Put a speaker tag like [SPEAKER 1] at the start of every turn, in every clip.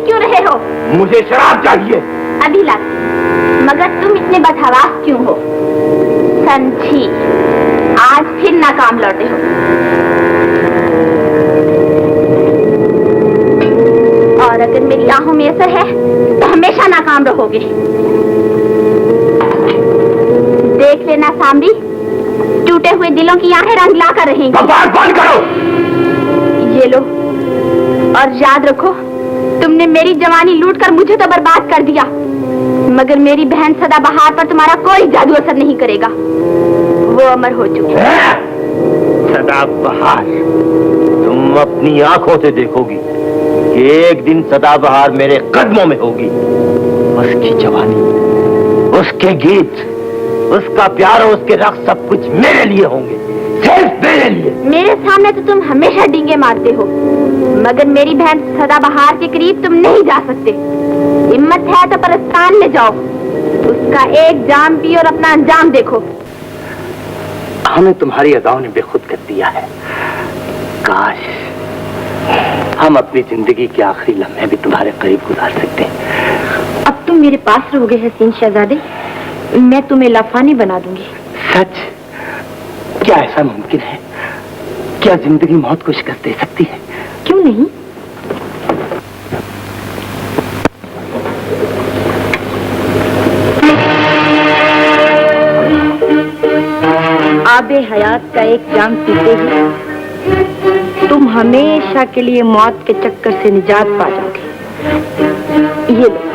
[SPEAKER 1] क्यों रहे हो?
[SPEAKER 2] मुझे शराब चाहिए।
[SPEAKER 1] अभी लाती। मगर तुम इतने बदहवास क्यों हो? समझी, आज फिर नाकाम लौटे हो। और अगर मेरी आंखों में असर है तो हमेशा नाकाम रहोगे। देख लेना सामरी, टूटे हुए दिलों की आंखें रंग ला कर रहेंगी।
[SPEAKER 2] बंद करो।
[SPEAKER 1] ये लो, और याद रखो, तुमने मेरी जवानी लूटकर मुझे तो बर्बाद कर दिया, मगर मेरी बहन सदाबहार पर तुम्हारा कोई जादू असर नहीं करेगा। वो अमर हो चुकी है।
[SPEAKER 2] सदाबहार, तुम अपनी आंखों से देखोगी, एक दिन सदाबहार मेरे कदमों में होगी। उसकी जवानी, उसके गीत, उसका प्यार और उसके रक्स सब कुछ मेरे लिए होंगे, सिर्फ मेरे लिए।
[SPEAKER 1] मेरे सामने तो तुम हमेशा डींगे मारते हो, मगर मेरी बहन सदाबहार के करीब तुम नहीं जा सकते। हिम्मत है तो परस्तान में जाओ, उसका एक जाम पियो और अपना अंजाम देखो।
[SPEAKER 2] हमें तुम्हारी अदाओं ने बेखुद कर दिया है। काश हम अपनी जिंदगी के आखिरी लम्हे भी तुम्हारे करीब गुजार सकते हैं।
[SPEAKER 1] अब तुम मेरे पास रहोगे हसीन शहजादे, मैं तुम्हें लाफानी बना दूंगी।
[SPEAKER 2] सच? क्या ऐसा मुमकिन है? क्या जिंदगी मौत को शिकस्त दे सकती है?
[SPEAKER 1] क्यों नहीं? आबे हयात का एक जाम पीते ही तुम हमेशा के लिए मौत के चक्कर से निजात पा जाओगे। ये लो।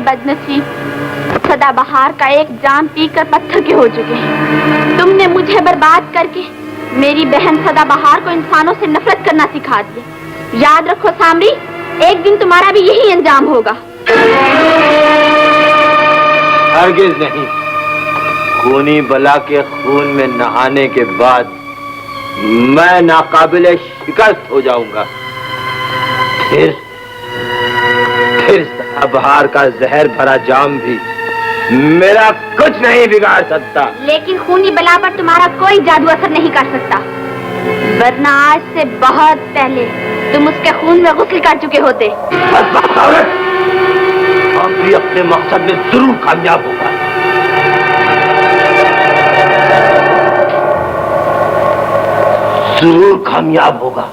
[SPEAKER 1] बदनसीब, सदाबहार का एक जाम पीकर पत्थर के हो चुके हैं। तुमने मुझे बर्बाद करके मेरी बहन सदाबहार को इंसानों से नफरत करना सिखा दिया। याद रखो सामरी, एक दिन तुम्हारा भी यही अंजाम होगा।
[SPEAKER 2] हरगिज नहीं। खूनी बला के खून में नहाने के बाद मैं नाकाबिले शिकस्त हो जाऊंगा। फिर सदाबहार का जहर भरा जाम भी मेरा कुछ नहीं बिगाड़ सकता।
[SPEAKER 1] लेकिन खूनी बला पर तुम्हारा कोई जादू असर नहीं कर सकता, वरना आज से बहुत पहले तुम उसके खून में गुस्ल कर चुके होते।
[SPEAKER 2] बस बात औरत, हम भी अपने मकसद में जरूर कामयाब होगा। जरूर कामयाब होगा।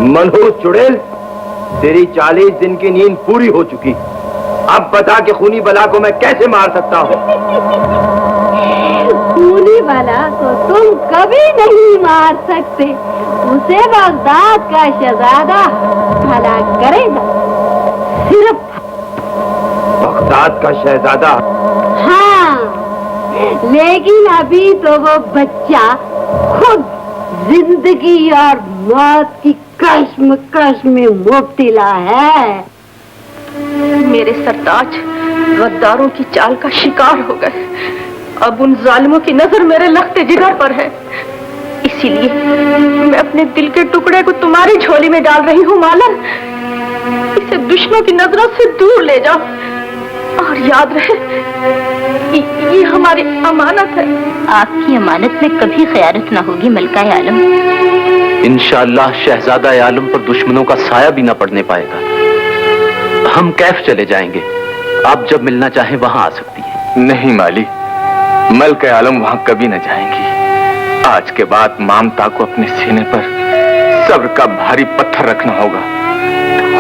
[SPEAKER 2] मनहूस चुड़ैल, तेरी 40 दिन की नींद पूरी हो चुकी। अब बता कि खूनी बला को मैं कैसे मार सकता हूँ?
[SPEAKER 3] खूनी बला को तुम कभी नहीं मार सकते। उसे बगदाद का शहजादा हलाक करेगा। सिर्फ
[SPEAKER 2] बगदाद का शहजादा?
[SPEAKER 3] हाँ, लेकिन अभी तो वो बच्चा खुद जिंदगी और मौत की कश्मकश में मुब्तला है।
[SPEAKER 1] मेरे सरताज गद्दारों की चाल का शिकार हो गए। अब उन जालिमों की नजर मेरे लख्ते जिगर पर है। इसीलिए मैं अपने दिल के टुकड़े को तुम्हारी झोली में डाल रही हूँ मालन। इसे दुश्मनों की नजरों से दूर ले जाओ और याद रहे ये हमारी अमानत है।
[SPEAKER 4] आपकी अमानत में कभी खयानत ना होगी मलका आलम।
[SPEAKER 5] इंशाअल्लाह शहजादा आलम पर दुश्मनों का साया भी ना पड़ने पाएगा। हम कैफ चले जाएंगे, आप जब मिलना चाहें वहां आ सकती है।
[SPEAKER 6] नहीं माली, मलका आलम वहां कभी न जाएंगी। आज के बाद मामता को अपने सीने पर सब्र का भारी पत्थर रखना होगा।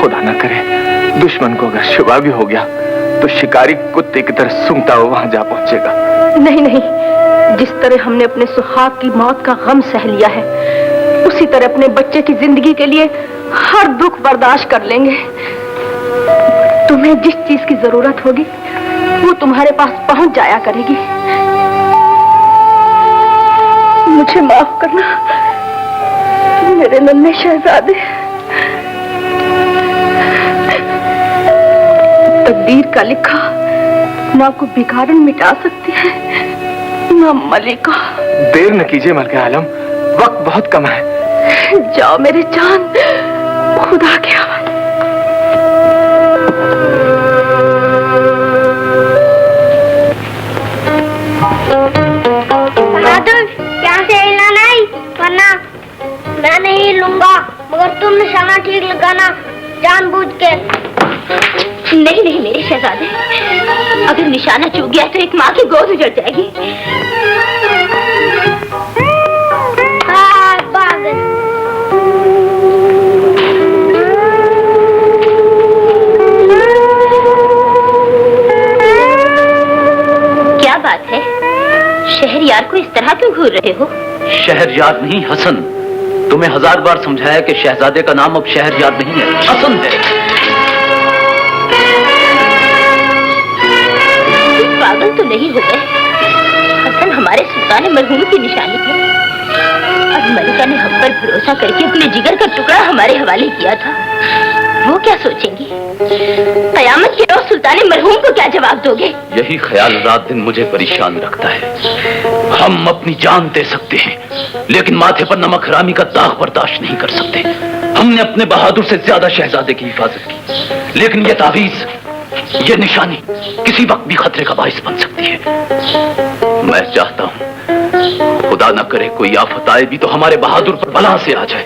[SPEAKER 6] खुदा न करे दुश्मन को अगर शुबा भी हो गया तो शिकारी कुत्ते की तरह सूंघता हुआ वहां जा पहुंचेगा।
[SPEAKER 1] नहीं नहीं, जिस तरह हमने अपने सुहाग की मौत का गम सह लिया है, उसी तरह अपने बच्चे की जिंदगी के लिए हर दुख बर्दाश्त कर लेंगे। तुम्हें जिस चीज की जरूरत होगी वो तुम्हारे पास पहुंच जाया करेगी। मुझे माफ करना मेरे नन्हे शहजादे। तकदीर का लिखा ना को बिगाड़न मिटा सकती है ना मलिका।
[SPEAKER 6] देर न कीजिए मलका आलम, वक्त बहुत कम है।
[SPEAKER 1] जाओ मेरे चांद, खुदा के हवाले।
[SPEAKER 7] बहादुर, यहाँ से हिलना नहीं, वरना मैं नहीं लूंगा। मगर तुम निशाना ठीक लगाना, जानबूझ के।
[SPEAKER 4] नहीं नहीं मेरे शहजादे, अगर निशाना चूक गया तो एक माँ की गोद उजड़ जाएगी। क्या बात है, शहरयार को इस तरह क्यों घूर रहे हो?
[SPEAKER 5] शहरयार नहीं हसन, तुम्हें 1000 बार समझाया कि शहजादे का नाम अब शहरयार नहीं है, हसन है।
[SPEAKER 4] पागल तो नहीं हो गए? हसन हमारे सुल्तान मरहूम की निशानी है। अब मलिका ने हम पर भरोसा करके अपने जिगर का टुकड़ा हमारे हवाले किया था। वो क्या सोचेंगी? कयामत के रोज सुल्तान मरहूम को क्या जवाब दोगे?
[SPEAKER 5] यही ख्याल रात दिन मुझे परेशान रखता है। हम अपनी जान दे सकते हैं, लेकिन माथे पर नमक हरामी का दाग बर्दाश्त नहीं कर सकते। हमने अपने बहादुर से ज्यादा शहजादे की हिफाजत की, लेकिन ये तावीज, ये निशानी किसी वक्त भी खतरे का बाइस बन सकती है। मैं चाहता हूँ खुदा न करे कोई आफत आए भी तो हमारे बहादुर पर बला से आ जाए,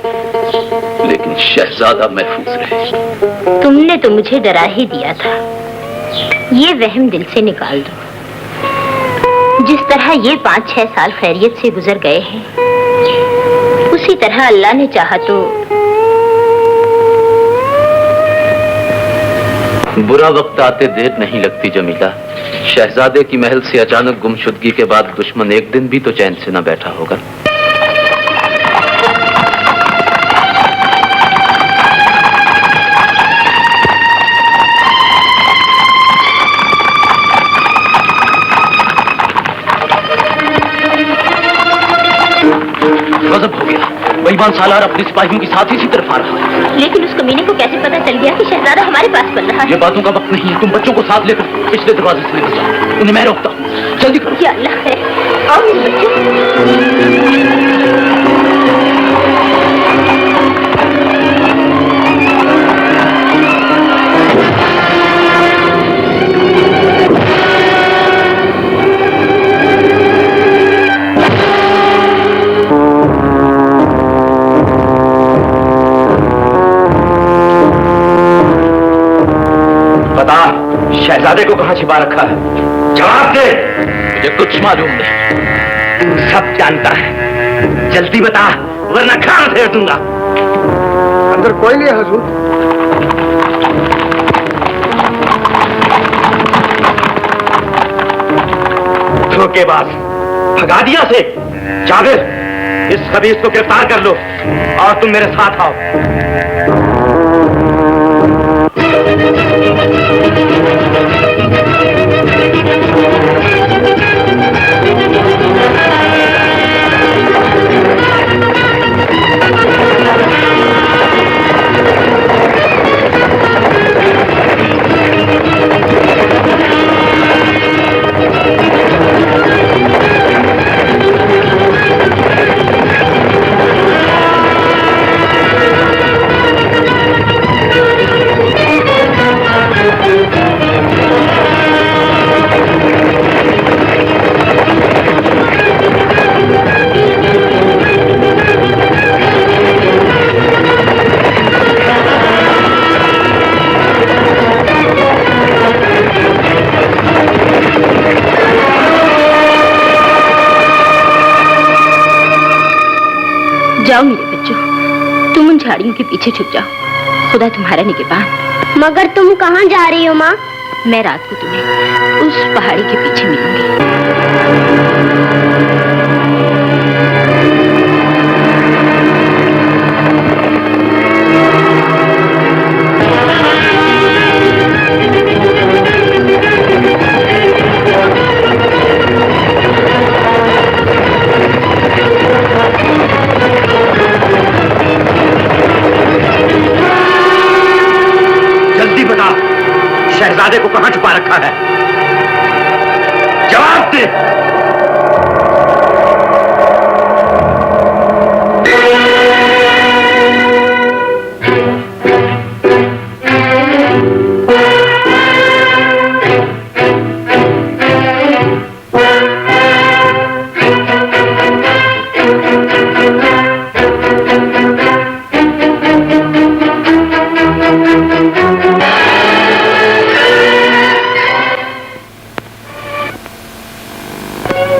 [SPEAKER 5] लेकिन शहजादा महफूज रहे।
[SPEAKER 4] तुमने तो मुझे डरा ही दिया था, ये वहम दिल से निकाल दो। जिस तरह ये 5-6 साल खैरियत से गुजर गए हैं, उसी तरह अल्लाह ने चाहा तो
[SPEAKER 5] बुरा वक्त आते देर नहीं लगती जमीला। शहजादे की महल से अचानक गुमशुदगी के बाद दुश्मन एक दिन भी तो चैन से न बैठा होगा। गजब हो गया, बेईमान सालार अपने सिपाहियों के साथ इसी तरफ आ रहा है।
[SPEAKER 4] लेकिन उस कमीने को कैसे पता चल गया कि शहजादा हमारे पास बन रहा है?
[SPEAKER 5] ये बातों का वक्त नहीं है, तुम बच्चों को साथ लेकर पिछले दरवाजे से निकल जाओ। उन्हें मैं रोकता हूँ, जल्दी करो।
[SPEAKER 4] क्या अल्लाह है, आओ मेरे बच्चे।
[SPEAKER 2] शहजादे को कहां छिपा रखा है? जवाब दे।
[SPEAKER 5] मुझे कुछ मालूम नहीं।
[SPEAKER 2] तू सब जानता है, जल्दी बता वरना खान फेर दूंगा।
[SPEAKER 6] अंदर कोई नहीं है हुजूर।
[SPEAKER 2] धोखेबाज, भगा दिया से। जाबिर, इस खबीस को गिरफ्तार कर लो और तुम मेरे साथ आओ।
[SPEAKER 4] जाओ मेरे बच्चों, तुम उन झाड़ियों के पीछे छुप जाओ। खुदा तुम्हारा निगहबान।
[SPEAKER 7] मगर तुम कहाँ जा रही हो माँ?
[SPEAKER 4] मैं रात को तुम्हें उस पहाड़ी के पीछे मिलूंगी।
[SPEAKER 2] शहजादे को कहां छुपा रखा है? जवाब दे।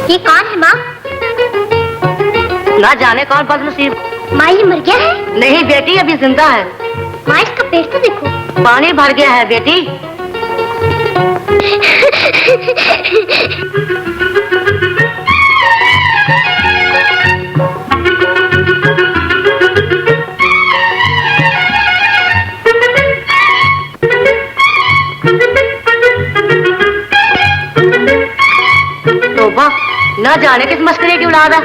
[SPEAKER 7] ये कौन है माँ?
[SPEAKER 3] ना जाने कौन बदनसीब।
[SPEAKER 7] माँ ये मर गया है?
[SPEAKER 3] नहीं बेटी, अभी जिंदा है।
[SPEAKER 7] माँ इसका पेट तो देखो।
[SPEAKER 3] पानी भर गया है बेटी। तोबा, न जाने किस मस्करे की औलाद है।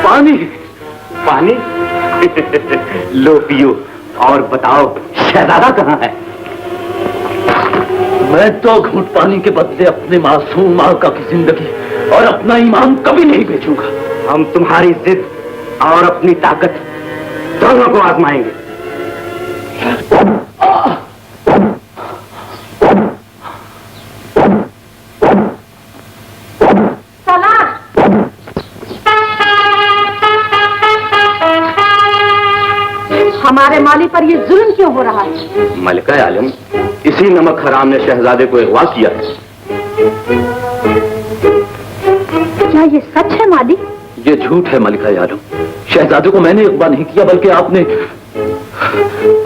[SPEAKER 2] पानी पानी लो पियो और बताओ शहजादा कहाँ है? मैं तो घूंट पानी के बदले अपने मासूम माँ का की जिंदगी और अपना ईमान कभी नहीं बेचूंगा। हम तुम्हारी जिद और अपनी ताकत दोनों को आजमाएंगे।
[SPEAKER 3] हमारे माली पर ये जुल्म क्यों हो रहा है?
[SPEAKER 2] मलिका आलम, इसी नमक हराम ने शहजादे को अगवा किया है।
[SPEAKER 3] क्या ये सच है माली?
[SPEAKER 5] ये झूठ है मलिका आलम। शहजादे को मैंने अगवा नहीं किया, बल्कि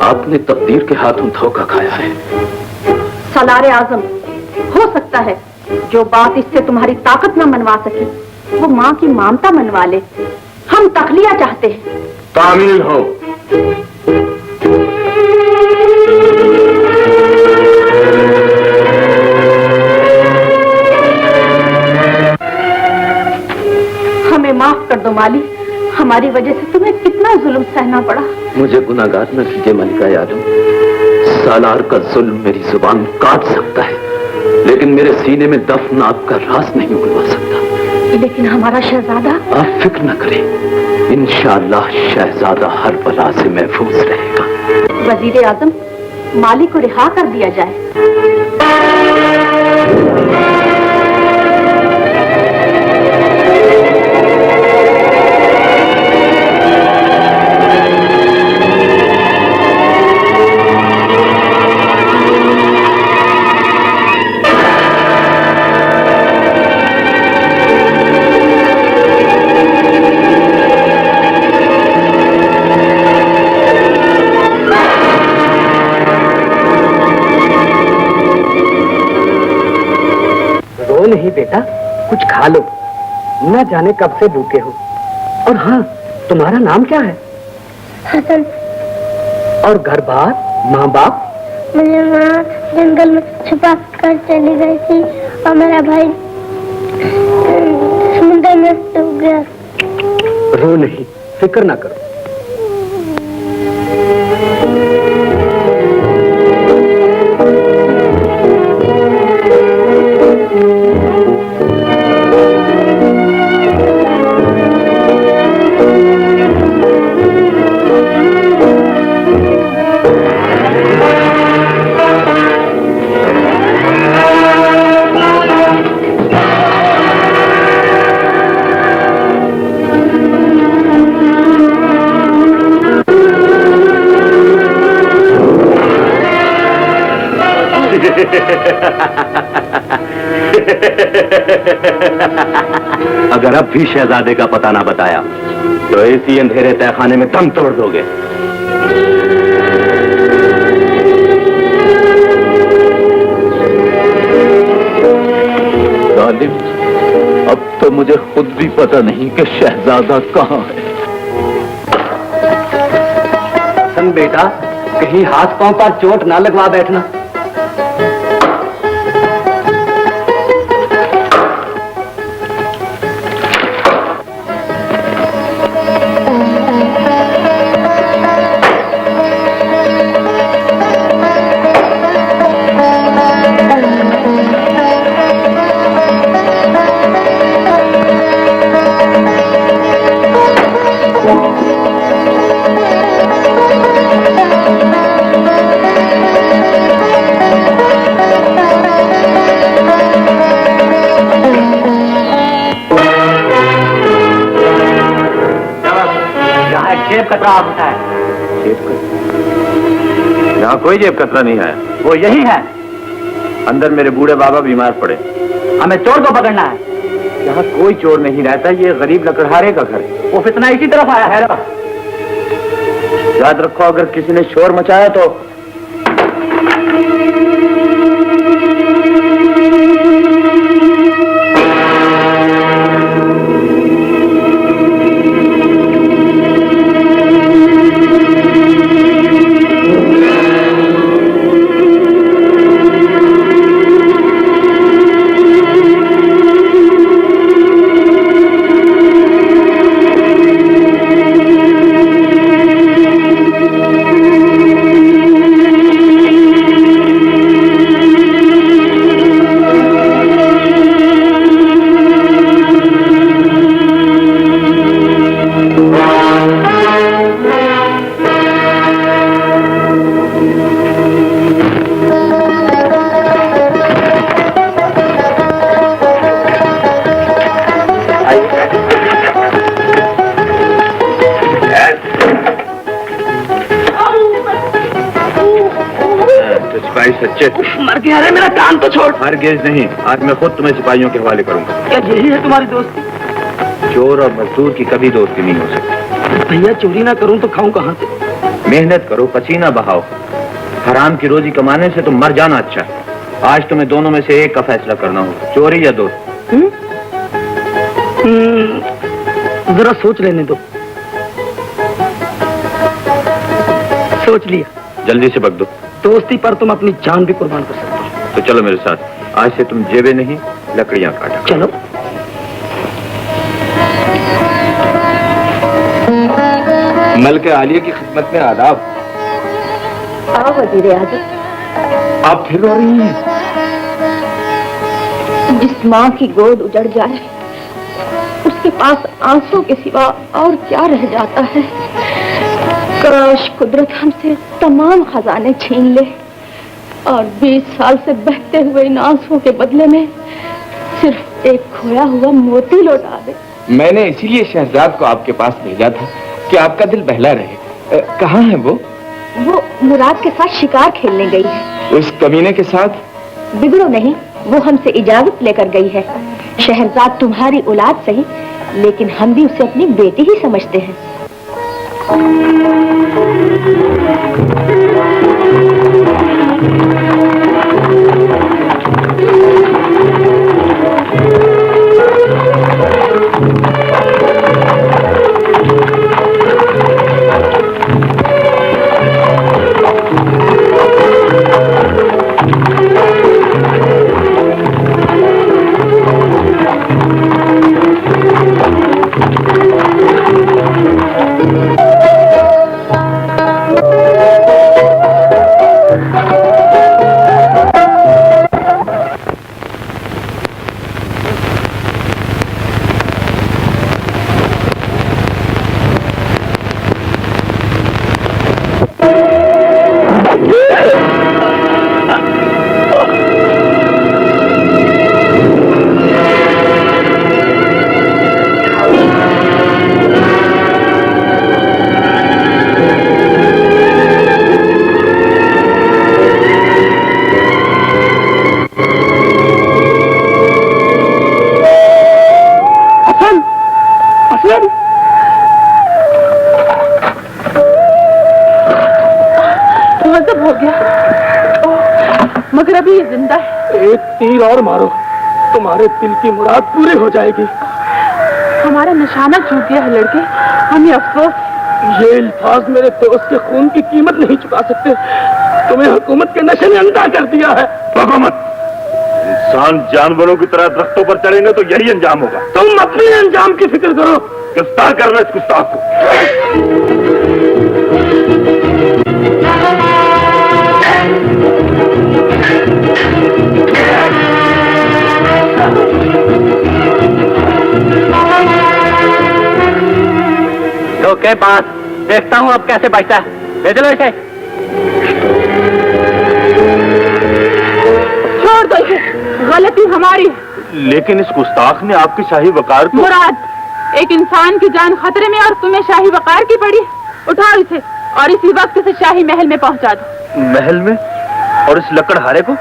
[SPEAKER 5] आपने तकदीर के हाथों धोखा खाया है।
[SPEAKER 3] सलारे आजम, हो सकता है जो बात इससे तुम्हारी ताकत न मनवा सकी, वो माँ की ममता मनवा ले। हम तखलिया चाहते हैं।
[SPEAKER 2] तामील हो।
[SPEAKER 3] हमें माफ कर दो माली, हमारी वजह से तुम्हें कितना जुल्म सहना पड़ा।
[SPEAKER 5] मुझे गुनाहगार न कीजिए मलिका आलम। सालार का जुल्म मेरी जुबान काट सकता है, लेकिन मेरे सीने में दफन आपका राज नहीं उगलवा सकता।
[SPEAKER 3] लेकिन हमारा शहजादा?
[SPEAKER 5] आप फिक्र न करें, इंशाअल्लाह शहजादा हर बला से महफूज रहेगा।
[SPEAKER 3] वजीर आजम, माली को रिहा कर दिया जाए।
[SPEAKER 8] नहीं बेटा, कुछ खा लो, न जाने कब से भूखे हो। और हाँ, तुम्हारा नाम क्या है?
[SPEAKER 7] हसन।
[SPEAKER 8] और घर बार, माँ बाप?
[SPEAKER 7] मुझे माँ जंगल में छुपा कर चली गई थी और मेरा भाई समुद्र में डूब गया।
[SPEAKER 8] रो नहीं, फिक्र ना करो।
[SPEAKER 2] अगर अब भी शहजादे का पता ना बताया तो इसी अंधेरे तहखाने में दम तोड़ दोगे।
[SPEAKER 5] जालिम, अब तो मुझे खुद भी पता नहीं कि शहजादा कहाँ है।
[SPEAKER 8] हसन बेटा, कहीं हाथ पांव पर चोट ना लगवा बैठना।
[SPEAKER 2] यहाँ कोई जेब कतरा नहीं है।
[SPEAKER 8] वो यही है।
[SPEAKER 2] अंदर मेरे बूढ़े बाबा बीमार पड़े,
[SPEAKER 8] हमें चोर को पकड़ना है।
[SPEAKER 2] यहाँ कोई चोर नहीं रहता, ये गरीब लकड़हारे का घर।
[SPEAKER 8] वो फितना इसी तरफ आया है।
[SPEAKER 2] याद रखो, अगर किसी ने शोर मचाया तो
[SPEAKER 5] सच्चे
[SPEAKER 8] मर गया रे, मेरा कान तो छोड़।
[SPEAKER 2] हरगिज़ नहीं, आज मैं खुद तुम्हें सिपाहियों के हवाले करूंगा।
[SPEAKER 8] क्या यही है तुम्हारी दोस्ती?
[SPEAKER 2] चोर और मजदूर की कभी दोस्ती नहीं हो सकती।
[SPEAKER 8] भैया, चोरी ना करूं तो खाऊं कहां से?
[SPEAKER 2] मेहनत करो, पसीना बहाओ। हराम की रोजी कमाने से तो मर जाना अच्छा है। आज तुम्हें दोनों में से एक का फैसला करना होगा, चोरी या दोस्ती।
[SPEAKER 8] जरा सोच लेने दो। सोच लिया।
[SPEAKER 2] जल्दी से बक दो।
[SPEAKER 8] दोस्ती पर तुम अपनी जान भी कुर्बान कर सकते हो।
[SPEAKER 2] तो चलो मेरे साथ, आज से तुम जेबें नहीं लकड़ियां काटा।
[SPEAKER 8] चलो।
[SPEAKER 6] मलके आलिया की खिदमत में आदाब।
[SPEAKER 3] आओ वजीर आजम।
[SPEAKER 6] आप फिर रो रही हैं?
[SPEAKER 3] जिस माँ की गोद उजड़ जाए उसके पास आंसू के सिवा और क्या रह जाता है। काश कुदरत हमसे तमाम खजाने छीन ले और 20 साल से बहते हुए इन आंसुओं के बदले में सिर्फ एक खोया हुआ मोती लौटा दे।
[SPEAKER 6] मैंने इसीलिए शहजाद को आपके पास भेजा था कि आपका दिल बहला रहे। कहाँ है वो
[SPEAKER 3] मुराद के साथ शिकार खेलने गई है।
[SPEAKER 6] उस कमीने के साथ?
[SPEAKER 3] बिगड़ो नहीं, वो हमसे इजाजत लेकर गई है। शहजाद तुम्हारी औलाद सही, लेकिन हम भी उसे अपनी बेटी ही समझते हैं। मगर अभी ये जिंदा है।
[SPEAKER 8] एक तीर और मारो, तुम्हारे दिल की मुराद पूरी हो जाएगी।
[SPEAKER 3] हमारा निशाना चूक गया है लड़के, हमें अफसोस।
[SPEAKER 8] ये अल्फाज मेरे दोस्त के खून की कीमत नहीं चुका सकते। तुम्हें हुकूमत के नशे ने अंधा कर दिया है।
[SPEAKER 2] हुकूमत, इंसान जानवरों की तरह दरख्तों पर चढ़ेंगे तो यही अंजाम होगा।
[SPEAKER 8] तुम अपने अंजाम की फिक्र करो।
[SPEAKER 2] गिरफ्तार करना इस गुस्ताख को।
[SPEAKER 8] के पास देखता हूँ अब कैसे बचता है। भेज लो इसे।
[SPEAKER 3] छोड़ दो इसे, गलती हमारी।
[SPEAKER 2] लेकिन इस गुस्ताख ने आपकी शाही वकार को।
[SPEAKER 3] मुराद, एक इंसान की जान खतरे में और तुम्हें शाही वकार की पड़ी। उठाओ इसे और इसी वक्त इसे शाही महल में पहुंचा दो।
[SPEAKER 2] महल में? और इस लकड़हारे को?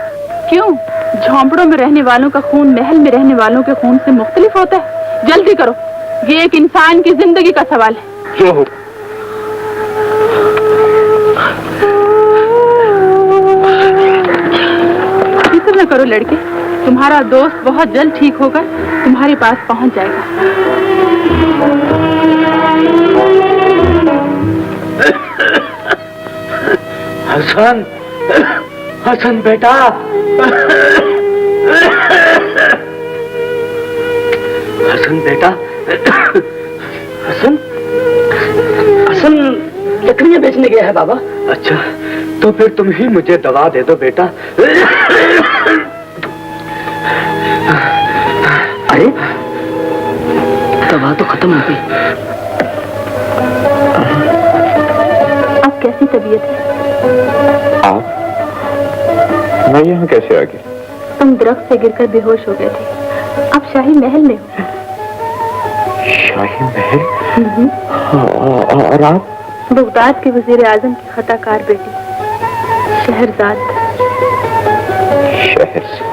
[SPEAKER 3] क्यों? झोंपड़ों में रहने वालों का खून महल में रहने वालों के खून से मुख्तलिफ होता है। जल्दी करो, ये एक इंसान की जिंदगी का सवाल है।
[SPEAKER 2] जो हो।
[SPEAKER 3] फिक्र न करो लड़के, तुम्हारा दोस्त बहुत जल्द ठीक होकर तुम्हारे पास पहुंच जाएगा।
[SPEAKER 8] हसन, हसन बेटा। हसन बेटा। हसन, हसन लकड़ियां बेचने गया है बाबा। अच्छा, तो फिर तुम ही मुझे दवा दे दो बेटा। अरे दवा तो खत्म हो गई।
[SPEAKER 3] अब कैसी तबीयत है?
[SPEAKER 6] आप? मैं यहाँ कैसे आ गया?
[SPEAKER 3] तुम दरख्त से गिरकर बेहोश हो गए थे, अब शाही महल में हो।
[SPEAKER 6] शाही महल? और आप?
[SPEAKER 3] बगदाद के वजीर आजम की खताकार बेटी शहरजाद।
[SPEAKER 6] शहरजाद,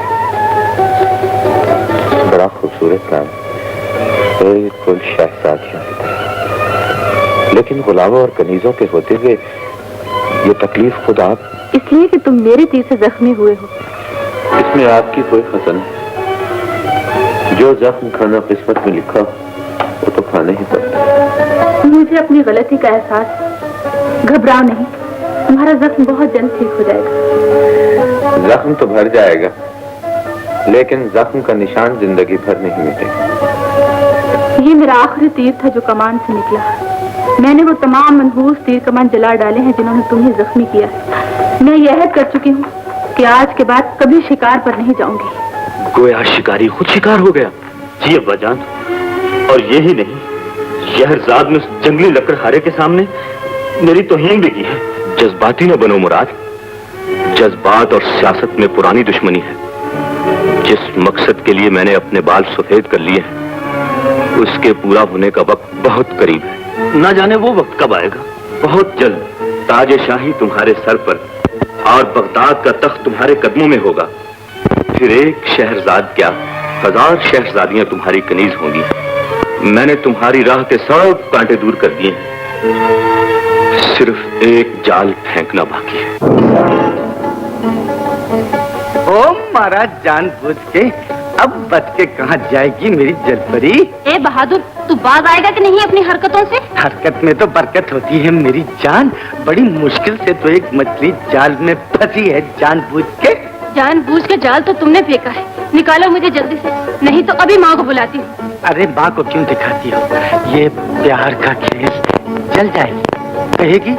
[SPEAKER 6] बड़ा खूबसूरत नाम, बिल्कुल शहजादियों की तरह। लेकिन गुलामों और कनीजों के होते हुए ये तकलीफ खुद आप?
[SPEAKER 3] इसलिए कि तुम मेरे तीर से जख्मी हुए हो।
[SPEAKER 2] इसमें आपकी कोई खसन है। जो जख्म खाना किस्मत में लिखा वो तो खाना ही पड़ता।
[SPEAKER 3] मुझे अपनी गलती का एहसास है। घबराओ नहीं, तुम्हारा जख्म बहुत जल्द ठीक हो जाएगा।
[SPEAKER 6] जख्म तो भर जाएगा, लेकिन जख्म का निशान जिंदगी भर नहीं मिटेगा।
[SPEAKER 3] ये मेरा आखिरी तीर था जो कमान से निकला। मैंने वो तमाम मनहूस तीर कमान जला डाले हैं जिन्होंने तुम्हें जख्मी किया है। मैं यह अहद कर चुकी हूँ कि आज के बाद कभी शिकार पर नहीं जाऊंगी।
[SPEAKER 2] गोया शिकारी खुद शिकार हो गया। जी अब्बाजान, और यही नहीं, शहरजाद ने उस जंगली लकड़हारे के सामने मेरी तौहीन भी की है। जज्बाती न बनो मुराद, जज्बात और सियासत में पुरानी दुश्मनी है। जिस मकसद के लिए मैंने अपने बाल सफेद कर लिए हैं, उसके पूरा होने का वक्त बहुत करीब है। ना जाने वो वक्त कब आएगा। बहुत जल्द ताज शाही तुम्हारे सर पर और बगदाद का तख्त तुम्हारे कदमों में होगा। फिर एक शहरजाद क्या, 1000 शहरजादियां तुम्हारी कनीज होंगी। मैंने तुम्हारी राह के सब कांटे दूर कर दिए हैं, सिर्फ एक जाल फेंकना बाकी है।
[SPEAKER 8] ओ महाराज, जानबूझ के अब बच के कहाँ जाएगी मेरी जलपरी?
[SPEAKER 1] ए बहादुर, तू बाज आएगा कि नहीं अपनी हरकतों से?
[SPEAKER 8] हरकत में तो बरकत होती है मेरी जान। बड़ी मुश्किल से तो एक मछली जाल में फंसी है जानबूझ के।
[SPEAKER 1] जानबूझ के जाल तो तुमने फेंका है, निकालो मुझे जल्दी से, नहीं तो अभी माँ को बुलाती हूँ।
[SPEAKER 8] अरे माँ को क्यों दिखाती हो? ये प्यार का खेल चल जाएगी, कहेगी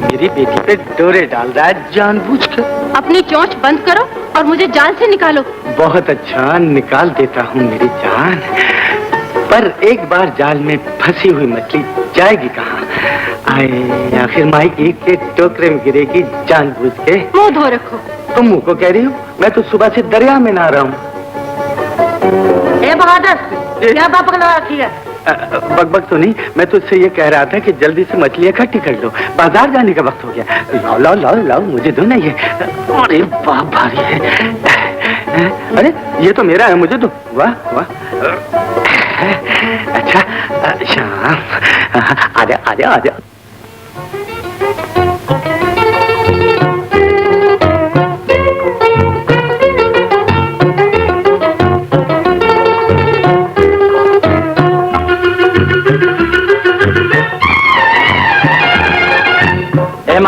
[SPEAKER 8] मेरी बेटी पे डोरे डाल रहा है जानबूझ के।
[SPEAKER 1] अपनी चोंच बंद करो और मुझे जाल से निकालो।
[SPEAKER 8] बहुत अच्छा, निकाल देता हूँ मेरी जान, पर एक बार जाल में फंसी हुई मछली जाएगी कहाँ? आए आखिर माई की के टोकरे में गिरेगी जानबूझ के।
[SPEAKER 1] मुंह धो रखो।
[SPEAKER 8] तुम मुंह को कह रही हो? मैं तो सुबह से दरिया में नहा रहा हूँ।
[SPEAKER 1] ए बहादुर, क्या बाप लगा रखी है?
[SPEAKER 8] बकबक तो नहीं, मैं तो इससे ये कह रहा था कि जल्दी से मछली इकट्ठी कर लो, बाजार जाने का वक्त हो गया। लाओ लाओ लाओ लाओ, मुझे दो ना ये। अरे बाप भारी है। अरे ये तो मेरा है, मुझे दो। वाह वाह। अच्छा शाम, आजा आजा आजा।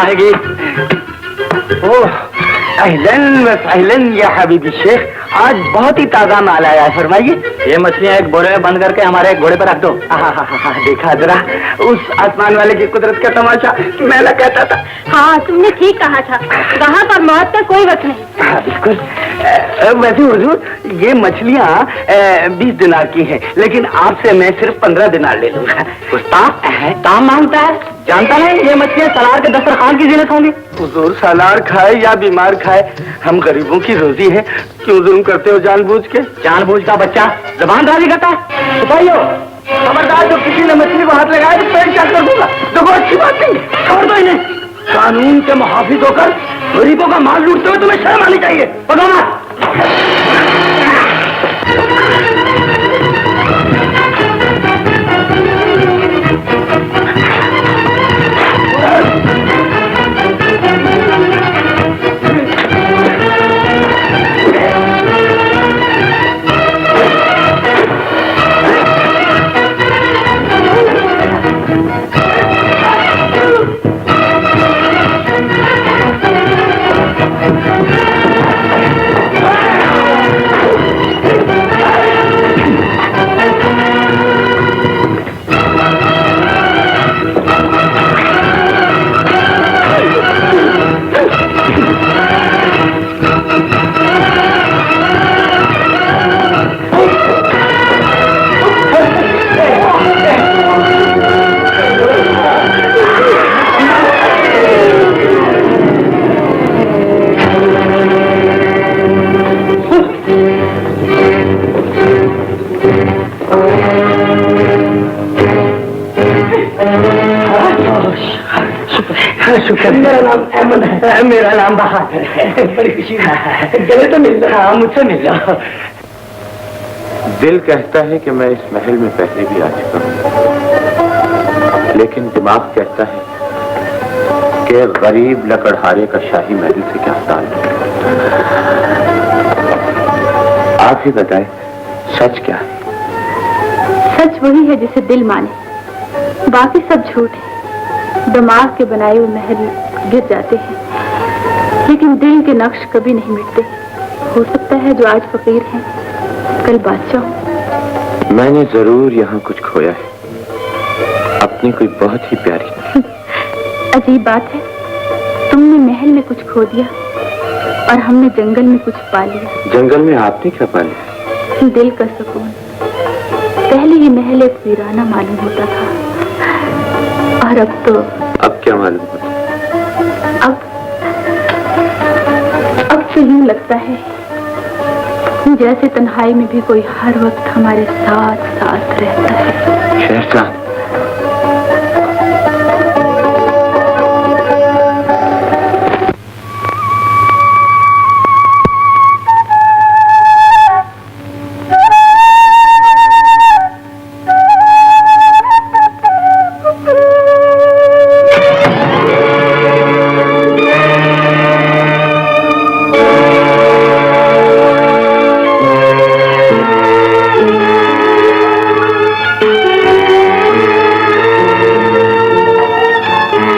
[SPEAKER 8] आएगी। ओह अहलन व सहलन या हबीबी शेख, आज बहुत ही ताजा माल आया है, फरमाइए। ये मछलियाँ एक बोरे में बंद करके हमारे एक घोड़े पर रख दो। देखा जरा उस आसमान वाले की कुदरत का तमाशा, मैं ना कहता था।
[SPEAKER 3] हाँ तुमने ठीक कहा था, वहाँ पर मौत का कोई वक्त नहीं।
[SPEAKER 8] हाँ बिल्कुल। वैसे हुजूर ये मछलियाँ 20 दिनार की हैं, लेकिन आपसे मैं सिर्फ 15 दिनार ले लूंगा। ताम मांगता है, जानता है ये मछलियाँ सलार के दस्तरखान की जिन्नत होंगी। हुजूर सलार खाए या बीमार खाए, हम गरीबों की रोजी है, क्यों जुल्म करते हो जानबूझ के? जानबूझ का बच्चा जबान राजी करता है। सिपाहियों खबरदार, जो किसी ने मछली को हाथ लगाया तो पेट काट कर दूंगा। देखो अच्छी बात नहीं, छोड़ दो इन्हें। कानून के मुहाफिज होकर गरीबों का माल लूटते हुए तुम्हें शर्म आनी चाहिए। पकड़ो मत। शुक्र। मेरा नाम अहमद है। मेरा नाम बहादुर है। बड़ी खुशी है। गले तो मिल रहा। हाँ मुझसे मिल रहा।
[SPEAKER 6] दिल कहता है कि मैं इस महल में पहले भी आ चुका हूँ, लेकिन दिमाग कहता है कि गरीब लकड़हारे का शाही महल से क्या ताल्लुक। आप ही बताएं सच क्या है?
[SPEAKER 1] सच वही है जिसे दिल माने, बाकी सब झूठ है। दिमाग के बनाए हुए महल गिर जाते हैं, लेकिन दिल के नक्श कभी नहीं मिटते। हो सकता है जो आज फकीर हैं कल बादशाह हो।
[SPEAKER 6] मैंने जरूर यहाँ कुछ खोया है, अपनी कोई बहुत ही प्यारी।
[SPEAKER 1] अजीब बात है, तुमने महल में कुछ खो दिया और हमने जंगल में कुछ पा लिया।
[SPEAKER 6] जंगल में आपने क्या पा लिया?
[SPEAKER 1] दिल का सुकून। पहले ये महल एक वीराना मालूम होता था, और अब
[SPEAKER 6] क्या मालूम होता?
[SPEAKER 1] अब तो यूं लगता है जैसे तन्हाई में भी कोई हर वक्त हमारे साथ साथ रहता है।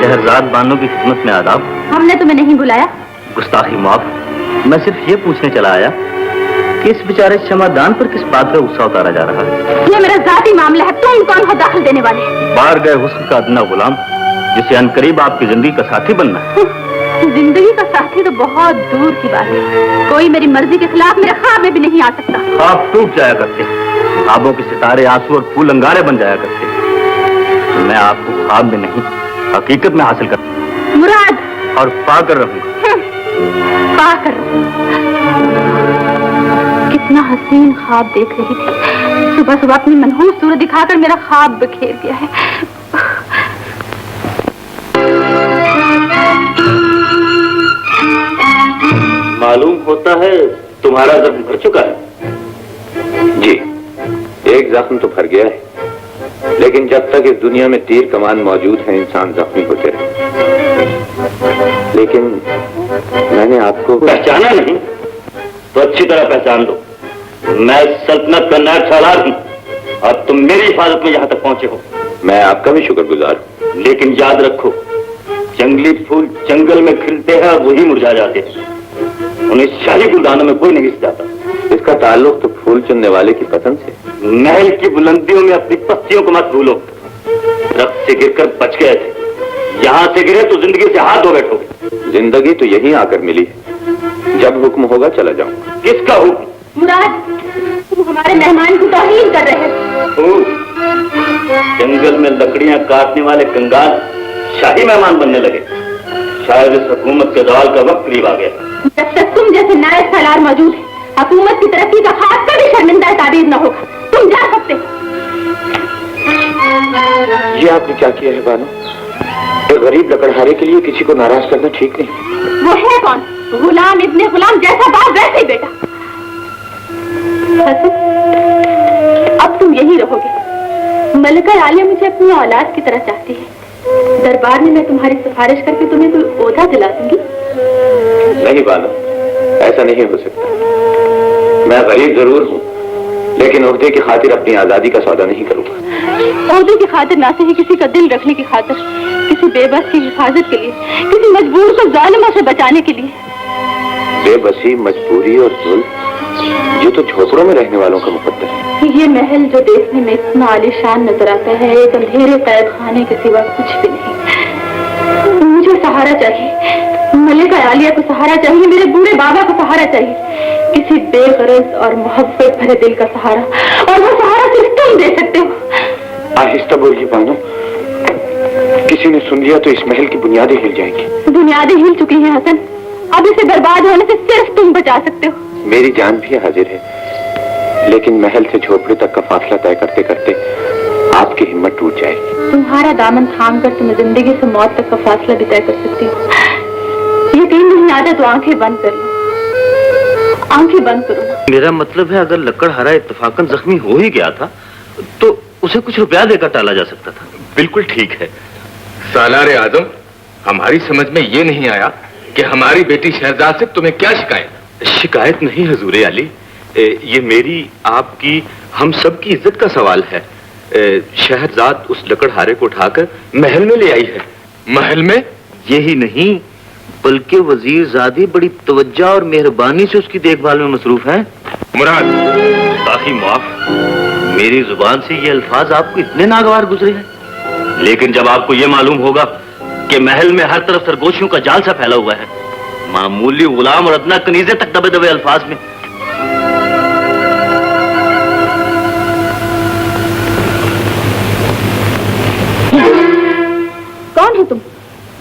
[SPEAKER 6] शहजाद,
[SPEAKER 2] बानों की खिदमत में आदाब।
[SPEAKER 1] हमने तुम्हें नहीं बुलाया।
[SPEAKER 2] गुस्ताखी माफ। मैं सिर्फ ये पूछने चला आया कि इस बेचारे क्षमादान पर किस बात का गुस्सा उतारा जा रहा है।
[SPEAKER 1] ये मेरा जाती मामला है, तुम कौन हो दाखिल देने वाले?
[SPEAKER 2] बाहर गए हुस्न का अदना गुलाम, जिसे अनकरीब आपकी जिंदगी का साथी बनना है।
[SPEAKER 1] जिंदगी का साथी तो बहुत दूर की बात है। कोई मेरी मर्जी के खिलाफ मेरे ख्वाब में भी नहीं आ सकता।
[SPEAKER 2] ख्वाब टूट जाया करते, ख्वाबों के सितारे आंसू और फूल अंगारे बन जाया करते। तो मैं आपको ख्वाब में नहीं हकीकत में हासिल कर
[SPEAKER 1] मुराद
[SPEAKER 2] और पाकर रहूंगा।
[SPEAKER 1] पाकर कितना हसीन ख्वाब देख रही थी। सुबह सुबह अपनी मनहूस सूरत दिखाकर मेरा ख्वाब बिखेर दिया है।
[SPEAKER 2] मालूम होता है तुम्हारा जख्म भर चुका है।
[SPEAKER 6] जी, एक जख्म तो भर गया है, लेकिन जब तक इस दुनिया में तीर कमान मौजूद है इंसान जख्मी होते रहे। लेकिन मैंने आपको
[SPEAKER 2] पहचाना नहीं तो अच्छी तरह पहचान लो। मैं सल्तनत का नायब सालार हूँ और तुम मेरी हिफाजत में यहाँ तक पहुँचे हो।
[SPEAKER 6] मैं आपका भी शुक्रगुजार हूँ।
[SPEAKER 2] लेकिन याद रखो, जंगली फूल जंगल में खिलते हैं और वही मुरझा जाते हैं। उन्हें शाही गुलदानों में कोई नहीं जाता। इसका ताल्लुक तो फूल चुनने वाले की पसंद से। महल की बुलंदियों में अपनी पत्तियों को मत भूलो। दरख्त से गिरकर बच गए थे, यहाँ से गिरे तो जिंदगी से हाथ धो बैठोगे। जिंदगी तो यहीं आकर मिली है, जब हुक्म होगा चला जाऊंगा। किसका हुक्म?
[SPEAKER 3] मुराद, तुम हमारे मेहमान की तौहीन कर रहे हो।
[SPEAKER 2] जंगल में लकड़ियां काटने वाले कंगाल शाही मेहमान बनने लगे। शायद इस हुकूमत के दौर का वक्त करीब आ गया।
[SPEAKER 3] जब तक तुम जैसे नायब सालार मौजूद है, हुकूमत की तरक्की का खास कभी शर्मिंदा ताबीर न होगा। तुम जा सकते हो।
[SPEAKER 6] ये आपने क्या किया है बानो? एक गरीब लकड़हारे के लिए किसी को नाराज करना ठीक नहीं।
[SPEAKER 3] वो है कौन? गुलाम इब्ने गुलाम, जैसा बाप वैसे ही बेटा। हसन, अब तुम यही रहोगे। मलिका आलिया मुझे अपनी औलाद की तरह चाहती है। दरबार में मैं तुम्हारी सिफारिश करके तुम्हें कोई ओहदा दिला दूंगी।
[SPEAKER 6] नहीं बानो, ऐसा नहीं हो सकता। मैं गरीब जरूर हूँ, लेकिन ओहदे की खातिर अपनी आजादी का सौदा नहीं करूंगा।
[SPEAKER 3] ओहदे की खातिर ना सही, किसी का दिल रखने की खातिर, किसी बेबस की हिफाजत के लिए, किसी मजबूर को जालिमों से बचाने के लिए।
[SPEAKER 6] बेबसी, मजबूरी और जुल्म, ये तो झोपड़ों में रहने वालों का मुकद्दर है।
[SPEAKER 3] ये महल जो देखने में इतना आलीशान नजर आता है, एक अंधेरे कैद खाने के सिवा कुछ भी नहीं। मुझे सहारा चाहिए, मलिका आलिया को सहारा चाहिए, मेरे बूढ़े बाबा को सहारा चाहिए, किसी बेगरज और मोहब्बत भरे दिल का सहारा। और वो सहारा सिर्फ तुम दे सकते हो।
[SPEAKER 6] आहिस्ता बोलिए बानो, किसी ने सुन लिया तो इस महल की बुनियादें हिल जाएंगी।
[SPEAKER 3] बुनियादें हिल चुकी हैं हसन, अब इसे बर्बाद होने से सिर्फ तुम बचा सकते हो।
[SPEAKER 6] मेरी जान भी हाजिर है, लेकिन महल से झोपड़े तक का फासला तय करते करते आपकी हिम्मत टूट जाएगी।
[SPEAKER 3] तुम्हारा दामन थाम कर तुम्हें जिंदगी से मौत तक का फासला भी तय कर सकती हो। यकीन नहीं आता तो आंखें बंद कर लो, आंखें बंद करो।
[SPEAKER 2] मेरा मतलब है, अगर लकड़हारा इत्तेफाकन जख्मी हो ही गया था तो उसे कुछ रुपया देकर टाला जा सकता था।
[SPEAKER 6] बिल्कुल ठीक है सालार आजम, हमारी समझ में ये नहीं आया कि हमारी बेटी शहजाद से तुम्हें क्या शिकायत?
[SPEAKER 5] शिकायत नहीं हुजूर आली, ये मेरी, आपकी, हम सब की इज्जत का सवाल है। शहरजाद उस लकड़हारे को उठाकर महल में ले आई है।
[SPEAKER 6] महल में?
[SPEAKER 2] यही नहीं, बल्कि वजीर ज़ादी बड़ी तवज्जो और मेहरबानी से उसकी देखभाल में मसरूफ हैं।
[SPEAKER 6] मुराद,
[SPEAKER 2] ताकि माफ, मेरी जुबान से ये अल्फाज आपको इतने नागवार गुजरे हैं, लेकिन जब आपको ये मालूम होगा कि महल में हर तरफ सरगोशियों का जाल सा फैला हुआ है, मामूली गुलाम और अदना कनीजे तक दबे दबे अल्फाज में।
[SPEAKER 3] कौन हो तुम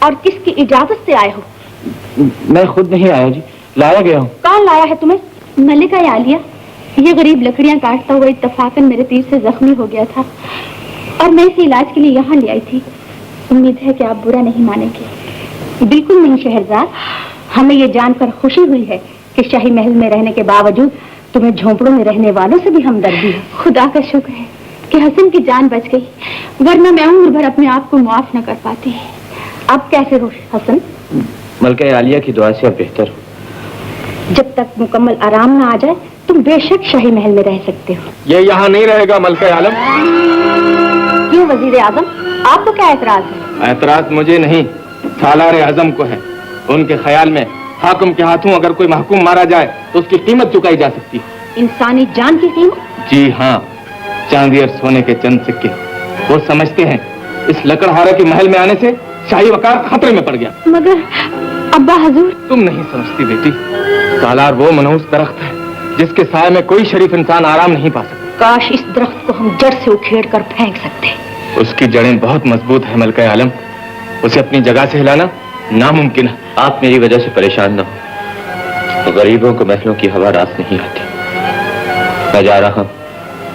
[SPEAKER 3] और किसकी इजाजत से आए हो?
[SPEAKER 2] मैं खुद नहीं आया जी, लाया गया हूँ।
[SPEAKER 3] कौन लाया है तुम्हें? मलिका आलिया। ये गरीब लकड़ियां काटता हुआ इत्तफाकन मेरे तीर से जख्मी हो गया था और मैं इसे इलाज के लिए यहाँ ले आई थी। उम्मीद है कि आप बुरा नहीं मानेंगे। बिल्कुल नहीं शहरजाद, हमें ये जानकर खुशी हुई है कि शाही महल में रहने के बावजूद तुम्हें झोंपड़ों में रहने वालों से भी हमदर्दी है। खुदा का शुक्र है कि हसन की जान बच गई, वरना मैं उम्र भर अपने आप को माफ न कर पाती। अब कैसे हो हसन?
[SPEAKER 2] मलका आलिया की दुआ से अब बेहतर हो।
[SPEAKER 3] जब तक मुकम्मल आराम न आ जाए तुम बेशक शाही महल में रह सकते हो।
[SPEAKER 6] ये यहाँ नहीं रहेगा मलका आलम।
[SPEAKER 3] क्यों वजीर आजम, आपको क्या एतराज है?
[SPEAKER 6] एतराज मुझे नहीं, सालार आजम को है। उनके ख्याल में हाकिम के हाथों अगर कोई महकूम मारा जाए तो उसकी कीमत चुकाई जा सकती है।
[SPEAKER 3] इंसानी जान की कीमत?
[SPEAKER 6] जी हाँ, चांदी और सोने के चंद सिक्के। वो समझते हैं इस लकड़हारे के महल में आने से शाही वकार खतरे में पड़ गया।
[SPEAKER 3] मगर अब्बा हजूर।
[SPEAKER 6] तुम नहीं समझती बेटी, सालार वो मनहूस दरख्त है जिसके साए में कोई शरीफ इंसान आराम नहीं पा सकता।
[SPEAKER 3] काश इस दरख्त को हम जड़ से उखेड़ कर फेंक सकते।
[SPEAKER 6] उसकी जड़ें बहुत मजबूत है मलका आलम, उसे अपनी जगह से हिलाना नामुमकिन है।
[SPEAKER 2] आप मेरी वजह से परेशान न हो, तो गरीबों को महलों की हवा रात नहीं आती। मैं जा रहा हूँ,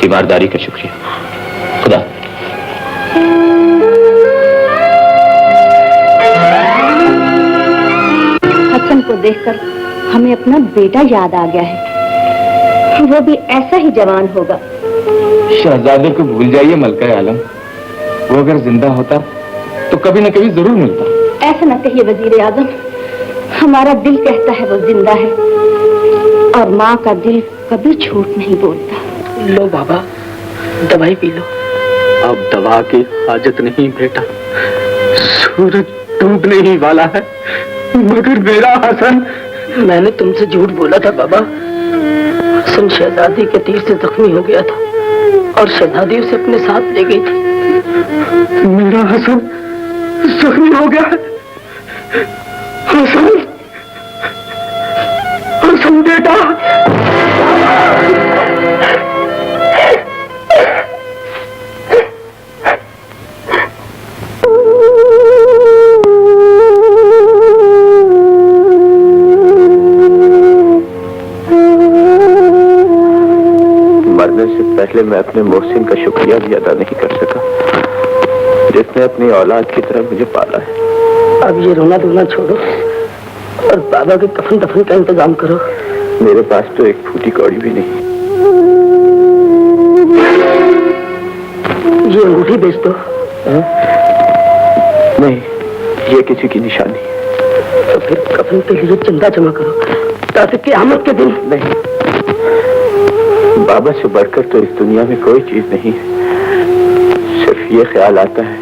[SPEAKER 2] तीमारदारी का शुक्रिया। खुदा।
[SPEAKER 3] हसन को देखकर हमें अपना बेटा याद आ गया है, वो भी ऐसा ही जवान होगा।
[SPEAKER 6] शहजादे को भूल जाइए मलका आलम, वो अगर जिंदा होता तो कभी न कभी जरूर मिलता।
[SPEAKER 3] ऐसा न कहिए वजीर आजम, हमारा दिल कहता है वो जिंदा है और माँ का दिल कभी झूठ नहीं बोलता।
[SPEAKER 8] लो बाबा, दवाई पी लो। अब दवा की हाजत नहीं बेटा, सूरज टूटने ही वाला है, मगर मेरा हसन।
[SPEAKER 9] मैंने तुमसे झूठ बोला था बाबा। हसन शहजादी के तीर से जख्मी हो गया था और शहजादी उसे अपने साथ ले गई थी।
[SPEAKER 8] मेरा हसन जख्मी हो गया। हसन, हसन बेटा।
[SPEAKER 6] मरने से पहले मैं अपने मोहसिन का शुक्रिया भी अदा नहीं कर सका, जिसने अपनी औलाद की तरह मुझे पाला है।
[SPEAKER 9] अब ये रोना धोना छोड़ो और बाबा के कफन दफन का इंतजाम करो।
[SPEAKER 6] मेरे पास तो एक फूटी कौड़ी भी नहीं।
[SPEAKER 9] ये अंगूठी बेच दो।
[SPEAKER 6] नहीं, ये किसी की निशानी है।
[SPEAKER 9] तो फिर कफन के लिए चंदा जमा करो ताकि क़यामत के दिन।
[SPEAKER 6] नहीं, बाबा से बढ़कर तो इस दुनिया में कोई चीज नहीं है। सिर्फ ये ख्याल आता है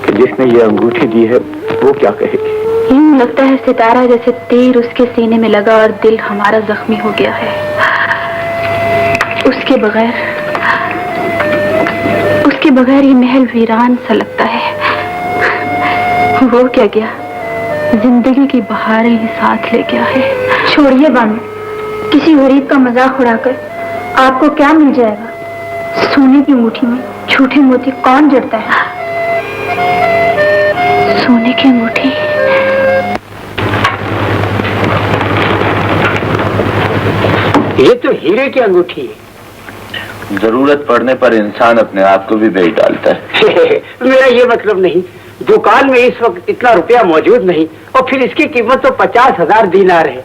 [SPEAKER 6] कि जिसने ये अंगूठी दी है वो क्या कहेगी।
[SPEAKER 1] यूं लगता है सितारा जैसे तीर उसके सीने में लगा और दिल हमारा जख्मी हो गया है। उसके बगैर ये महल वीरान सा लगता है। वो क्या गया, जिंदगी की बहारें ही साथ ले गया है।
[SPEAKER 3] छोड़िए बानू, किसी गरीब का मजाक उड़ाकर आपको क्या मिल जाएगा? सोने की अंगूठी में झूठे मोती कौन जड़ता है?
[SPEAKER 1] सोने की अंगूठी।
[SPEAKER 8] ये तो हीरे की अंगूठी है।
[SPEAKER 6] जरूरत पड़ने पर इंसान अपने आप को भी बेच डालता है।
[SPEAKER 8] मेरा ये मतलब नहीं, दुकान में इस वक्त इतना रुपया मौजूद नहीं और फिर इसकी कीमत तो 50,000 दीनार है।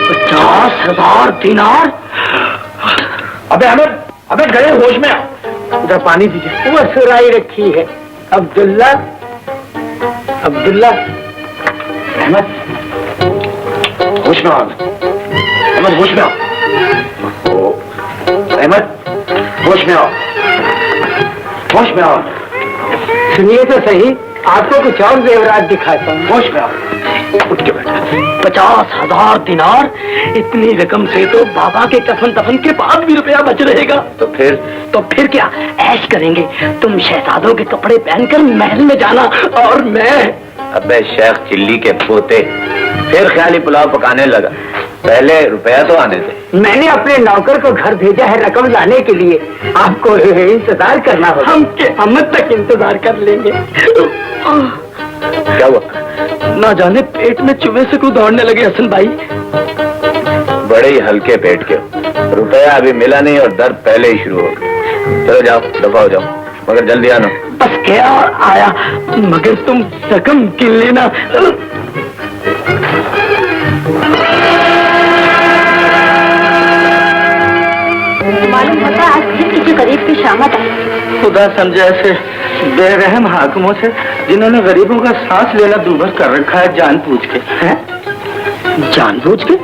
[SPEAKER 8] 50,000 दीनार?
[SPEAKER 2] अबे अहमद, अबे गए होश में आओ।
[SPEAKER 8] उधर पानी दीजिए। वो सुराई रखी है। अब्दुल्ला, अब्दुल्ला।
[SPEAKER 2] अहमद, होश में आओ। अहमद, होश में आओ। अहमद, होश में आओ, होश में आओ।
[SPEAKER 8] सुनिए तो सही, आपको कुछ और जेवरात दिखाता हूँ।
[SPEAKER 2] होश में आओ।
[SPEAKER 8] उठ के बैठा। 50,000 दिनार? इतनी रकम से तो बाबा के कफन दफन के बाद भी रुपया बच रहेगा।
[SPEAKER 6] तो
[SPEAKER 8] फिर क्या ऐश करेंगे? तुम शहजादों के कपड़े पहनकर महल में जाना और मैं।
[SPEAKER 6] अबे शेख चिल्ली के पोते, फिर ख्याली पुलाव पकाने लगा। पहले रुपया तो आने दे।
[SPEAKER 8] मैंने अपने नौकर को घर भेजा है रकम लाने के लिए। आपको इंतजार करना होगा। हम क़यामत तक इंतजार कर लेंगे।
[SPEAKER 6] क्या हुआ?
[SPEAKER 8] ना जाने पेट में चूहे से क्यों दौड़ने लगे हसन भाई।
[SPEAKER 6] बड़े ही हल्के पेट के हो। रुपया अभी मिला नहीं और दर्द पहले ही शुरू हो गया। चलो जाओ, दफा हो जाओ, मगर जल्दी आना।
[SPEAKER 8] बस क्या आया, मगर तुम जख्म गिन लेना।
[SPEAKER 3] मालूम होता है आज फिर किसी गरीब की शामत आई।
[SPEAKER 8] खुदा समझे ऐसे बेरहम हाकिमों से जिन्होंने गरीबों का सांस लेना दूभर कर रखा है जानबूझ के। हैं? जानबूझ के?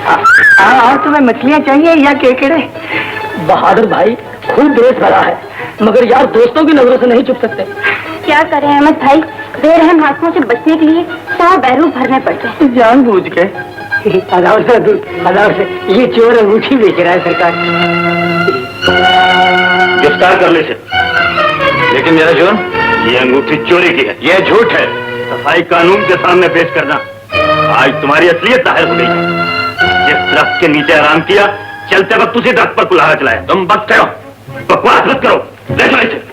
[SPEAKER 8] और तुम्हें मछलियाँ चाहिए या केकड़े? बहादुर भाई, खुद देश भरा है, मगर यार दोस्तों की नजरों से नहीं छुप सकते।
[SPEAKER 3] क्या करें अहमद भाई, बेरहम हाकिमों से बचने के लिए 100 बैरूप भरने पड़ते हैं।
[SPEAKER 8] जानबूझ के? से ये चोर अंगूठी बेच रहा है सरकार।
[SPEAKER 2] गिरफ्तार कर ले से। लेकिन मेरा जोन, ये अंगूठी चोरी की है। ये झूठ है। सफाई कानून के सामने पेश करना। आज तुम्हारी असलियत जाहिर हो गई है। जिस दरख्त के नीचे आराम किया, चलते वक्त उसी दरख्त पर कुल्हाड़ा चलाया। तुम बकते हो, बकवास मत करो। ले चलो इसे।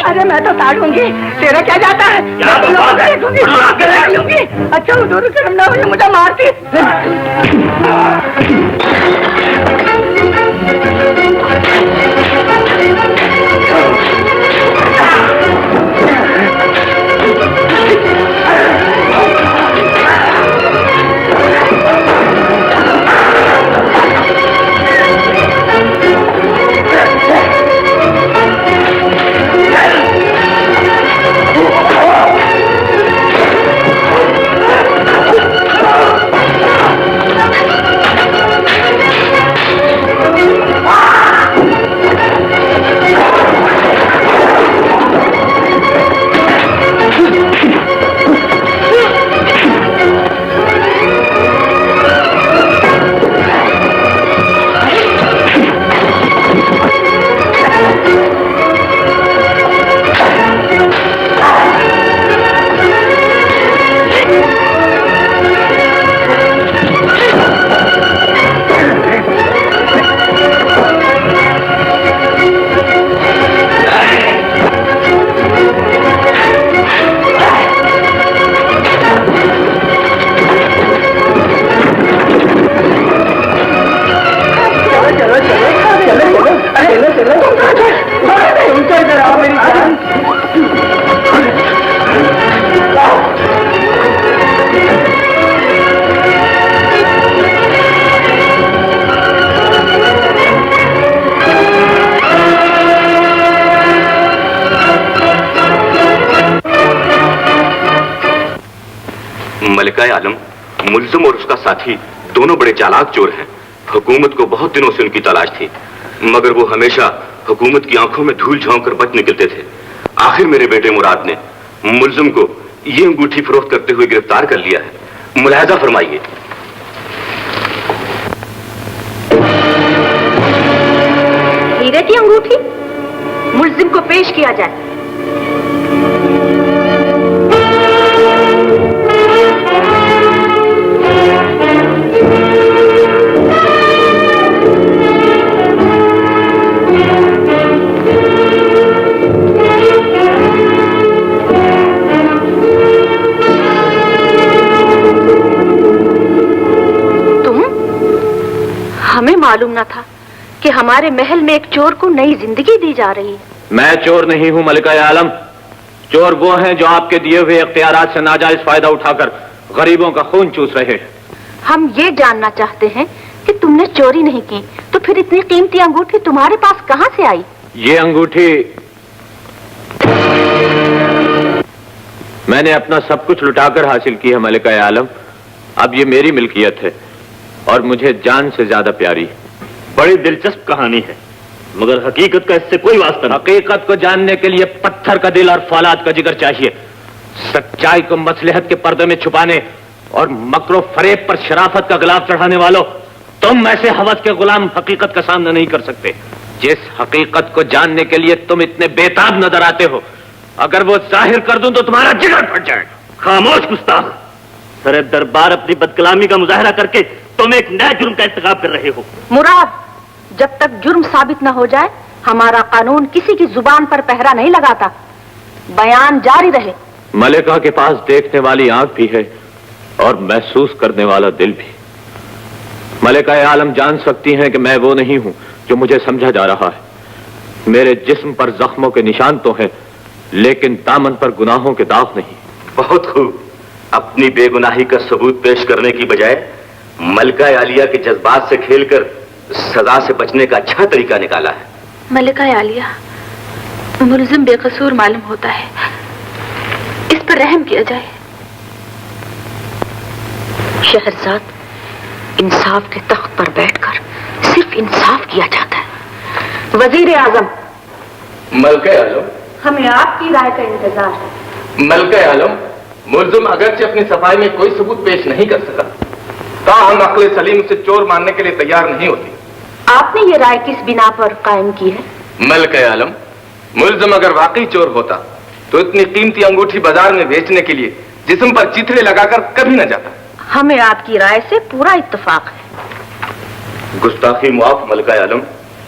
[SPEAKER 8] अरे मैं तो ताड़ूंगी, तेरा क्या जाता है? अच्छा उधर शर्म ना हुई मुझे मारती।
[SPEAKER 6] मलिका आलम, मुल्जिम और उसका साथी दोनों बड़े चालाक चोर हैं। हुकूमत को बहुत दिनों से उनकी तलाश थी, मगर वो हमेशा हुकूमत की आंखों में धूल झोंक कर बच निकलते थे। आखिर मेरे बेटे मुराद ने मुल्जिम को ये अंगूठी फरोख्त करते हुए गिरफ्तार कर लिया है। मुलाहजा फरमाइए।
[SPEAKER 3] हीरे की अंगूठी मुल्जिम को पेश किया जाए। हमें मालूम न था कि हमारे महल में एक चोर को नई जिंदगी दी जा रही है।
[SPEAKER 2] मैं चोर नहीं हूं मलिका आलम। चोर वो हैं जो आपके दिए हुए इख्तियारात से नाजायज फायदा उठाकर गरीबों का खून चूस रहे हैं।
[SPEAKER 3] हम ये जानना चाहते हैं कि तुमने चोरी नहीं की, तो फिर इतनी कीमती अंगूठी तुम्हारे पास कहां से आई?
[SPEAKER 2] ये अंगूठी मैंने अपना सब कुछ लुटाकर हासिल की है मलिका आलम। अब ये मेरी मिल्कियत है और मुझे जान से ज्यादा प्यारी है।
[SPEAKER 10] बड़ी दिलचस्प कहानी है, मगर हकीकत का इससे कोई वास्ता नहीं।
[SPEAKER 2] हकीकत को जानने के लिए पत्थर का दिल और फौलाद का जिगर चाहिए। सच्चाई को मसलहत के पर्दे में छुपाने और मकरो फरेब पर शराफत का गिलाफ चढ़ाने वालों, तुम ऐसे हवस के गुलाम हकीकत का सामना नहीं कर सकते। जिस हकीकत को जानने के लिए तुम इतने बेताब नजर आते हो, अगर वो जाहिर कर दूं तो तुम्हारा जिगर फट जाएगा।
[SPEAKER 10] खामोश गुस्ताख, सरे दरबार अपनी बदकलामी का मुजाहरा करके तुम एक नए जुर्म का इर्तिकाब कर रहे हो।
[SPEAKER 3] मुराद, जब तक जुर्म साबित न हो जाए हमारा कानून किसी की जुबान पर पहरा नहीं लगाता। बयान जारी रहे।
[SPEAKER 2] मलिका के पास देखने वाली आंख भी है और महसूस करने वाला दिल भी। मलिका आलम जान सकती हैं कि मैं वो नहीं हूं जो मुझे समझा जा रहा है। मेरे जिस्म पर जख्मों के निशान तो हैं, लेकिन दामन पर गुनाहों के दाग नहीं।
[SPEAKER 6] बहुत खूब। अपनी बेगुनाही का सबूत पेश करने की बजाय मलिका आलिया के जज्बात से खेलकर सजा से बचने का अच्छा तरीका निकाला है।
[SPEAKER 1] मलिका आलिया, मुल्जिम बेकसूर मालूम होता है, इस पर रहम किया जाए।
[SPEAKER 3] शहरजाद, इंसाफ के तख्त पर बैठकर सिर्फ इंसाफ किया जाता है। वजीर आजम,
[SPEAKER 6] मलिका आलम,
[SPEAKER 3] हमें आपकी राय का इंतजार है।
[SPEAKER 6] मलिका आलम, मुल्जिम अगरचे अपनी सफाई में कोई सबूत पेश नहीं कर सका, ताहम अक्ल सलीम उसे चोर मानने के लिए तैयार नहीं होती।
[SPEAKER 3] आपने ये राय किस बिना पर कायम की है?
[SPEAKER 6] मलिका आलम, मुल्जिम अगर वाकई चोर होता तो इतनी कीमती अंगूठी बाजार में बेचने के लिए जिस्म पर चिथड़े लगाकर कभी न जाता।
[SPEAKER 3] हमें आपकी राय से पूरा इत्तेफाक है।
[SPEAKER 6] गुस्ताखी मुआफ मलिका आलम,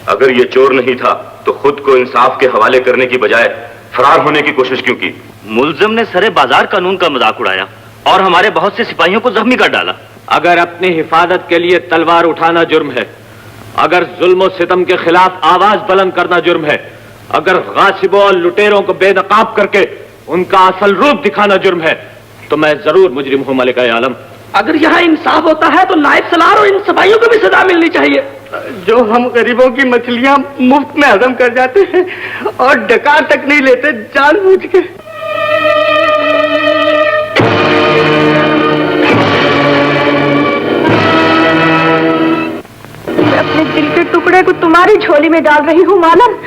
[SPEAKER 6] अगर ये चोर नहीं था तो खुद को इंसाफ के हवाले करने की बजाय फरार होने की कोशिश क्यों की?
[SPEAKER 10] मुल्जिम ने सरे बाजार कानून का मजाक उड़ाया और हमारे बहुत से सिपाहियों को जख्मी कर डाला।
[SPEAKER 2] अगर अपनी हिफाजत के लिए तलवार उठाना जुर्म है, अगर जुल्म और सितम के खिलाफ आवाज बुलंद करना जुर्म है, अगर गासिबों और लुटेरों को बेनकाब करके उनका असल रूप दिखाना जुर्म है, तो मैं जरूर मुजरिम हूं मलिका आलम।
[SPEAKER 9] अगर यहाँ इंसाफ होता है तो नायब सलार और इन सिपाहियों को भी सजा मिलनी चाहिए,
[SPEAKER 8] जो हम गरीबों की मछलियां मुफ्त में हजम कर जाते हैं और डकार तक नहीं लेते जानबूझ के।
[SPEAKER 3] मैं अपने दिल के टुकड़े को तुम्हारी झोली में डाल रही हूँ मालम।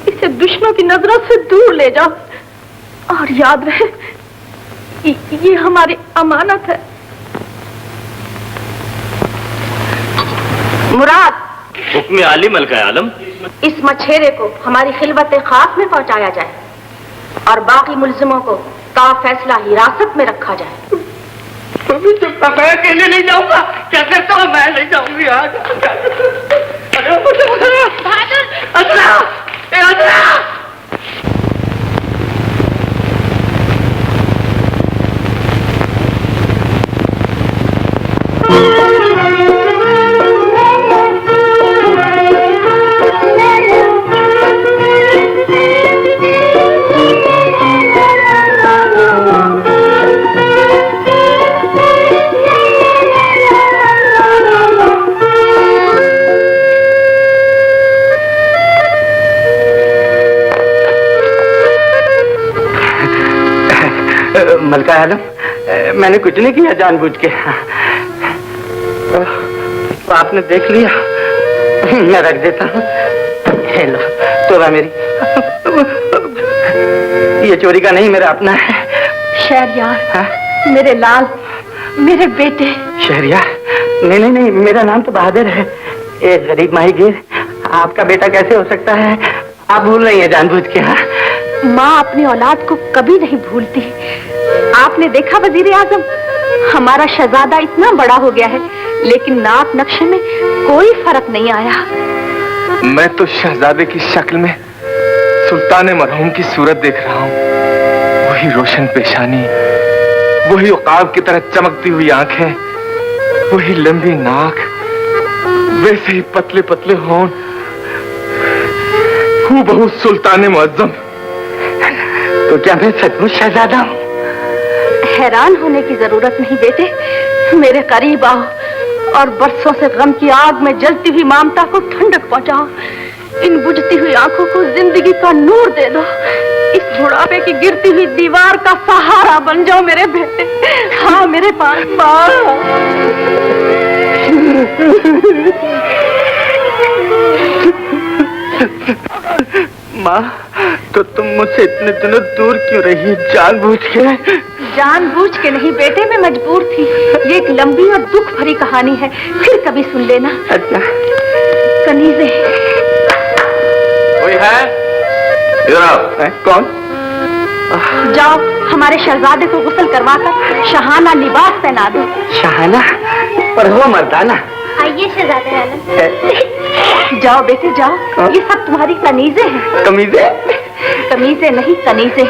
[SPEAKER 3] इसे दुश्मनों की नजरों से दूर ले जाओ और याद रहे ये हमारी अमानत है। मुराद,
[SPEAKER 10] हुक्म आली मलिका आलम,
[SPEAKER 3] इस मछेरे को हमारी खिलवत खास में पहुंचाया जाए और बाकी मुल्जिमों को ता फैसला हिरासत में रखा जाए।
[SPEAKER 8] मैं अकेले नहीं जाऊंगा। क्या करता हूँ? मैं नहीं जाऊंगी। मलिका आलम, मैंने कुछ नहीं किया जानबूझ के। तो आपने देख लिया, मैं रख देता हूँ। लो तोबा मेरी, ये चोरी का नहीं, मेरा अपना है।
[SPEAKER 3] शहरयार, मेरे लाल, मेरे बेटे।
[SPEAKER 8] शहरयार? नहीं नहीं नहीं, मेरा नाम तो बहादुर है। ये गरीब माहीगीर आपका बेटा कैसे हो सकता है? आप भूल रही हैं जानबूझ के। हाँ,
[SPEAKER 3] माँ अपनी औलाद को कभी नहीं भूलती। आपने देखा वजीर आजम, हमारा शहजादा इतना बड़ा हो गया है, लेकिन नाक नक्शे में कोई फर्क नहीं आया।
[SPEAKER 6] मैं तो शहजादे की शक्ल में सुल्तान मरहूम की सूरत देख रहा हूँ। वही रोशन पेशानी, वही उकाब की तरह चमकती हुई आंखें, वही लंबी नाक, वैसे ही पतले पतले होंठ, हूबहू सुल्तान मुअज्जम।
[SPEAKER 8] तो क्या मैं सचमुच शहजादा हूँ?
[SPEAKER 3] हैरान होने की जरूरत नहीं बेटे, मेरे करीब आओ और बरसों से गम की आग में जलती हुई ममता को ठंडक पहुंचाओ। इन बुझती हुई आंखों को जिंदगी का नूर दे दो। इस बुढ़ापे की गिरती हुई दीवार का सहारा बन जाओ मेरे बेटे। हाँ मेरे पास
[SPEAKER 8] माँ, तो तुम मुझसे इतने दिनों दूर क्यों रही? जानबूझ के?
[SPEAKER 3] जानबूझ के नहीं बेटे, मैं मजबूर थी। ये एक लंबी और दुख भरी कहानी है, फिर कभी सुन लेना।
[SPEAKER 8] अच्छा।
[SPEAKER 3] कनीज़े।
[SPEAKER 6] कोई है? इधर आओ।
[SPEAKER 8] कौन?
[SPEAKER 3] जाओ हमारे शहजादे को गुस्ल करवाकर शहाना लिबास पहना दो।
[SPEAKER 8] शहाना? पर वो मर्दाना।
[SPEAKER 7] आइए शहजादे आलम।
[SPEAKER 3] जाओ बेटे जाओ, ये सब तुम्हारी कनीज़े हैं।
[SPEAKER 8] कमीज़े?
[SPEAKER 3] कमीज़े नहीं कनीज़े।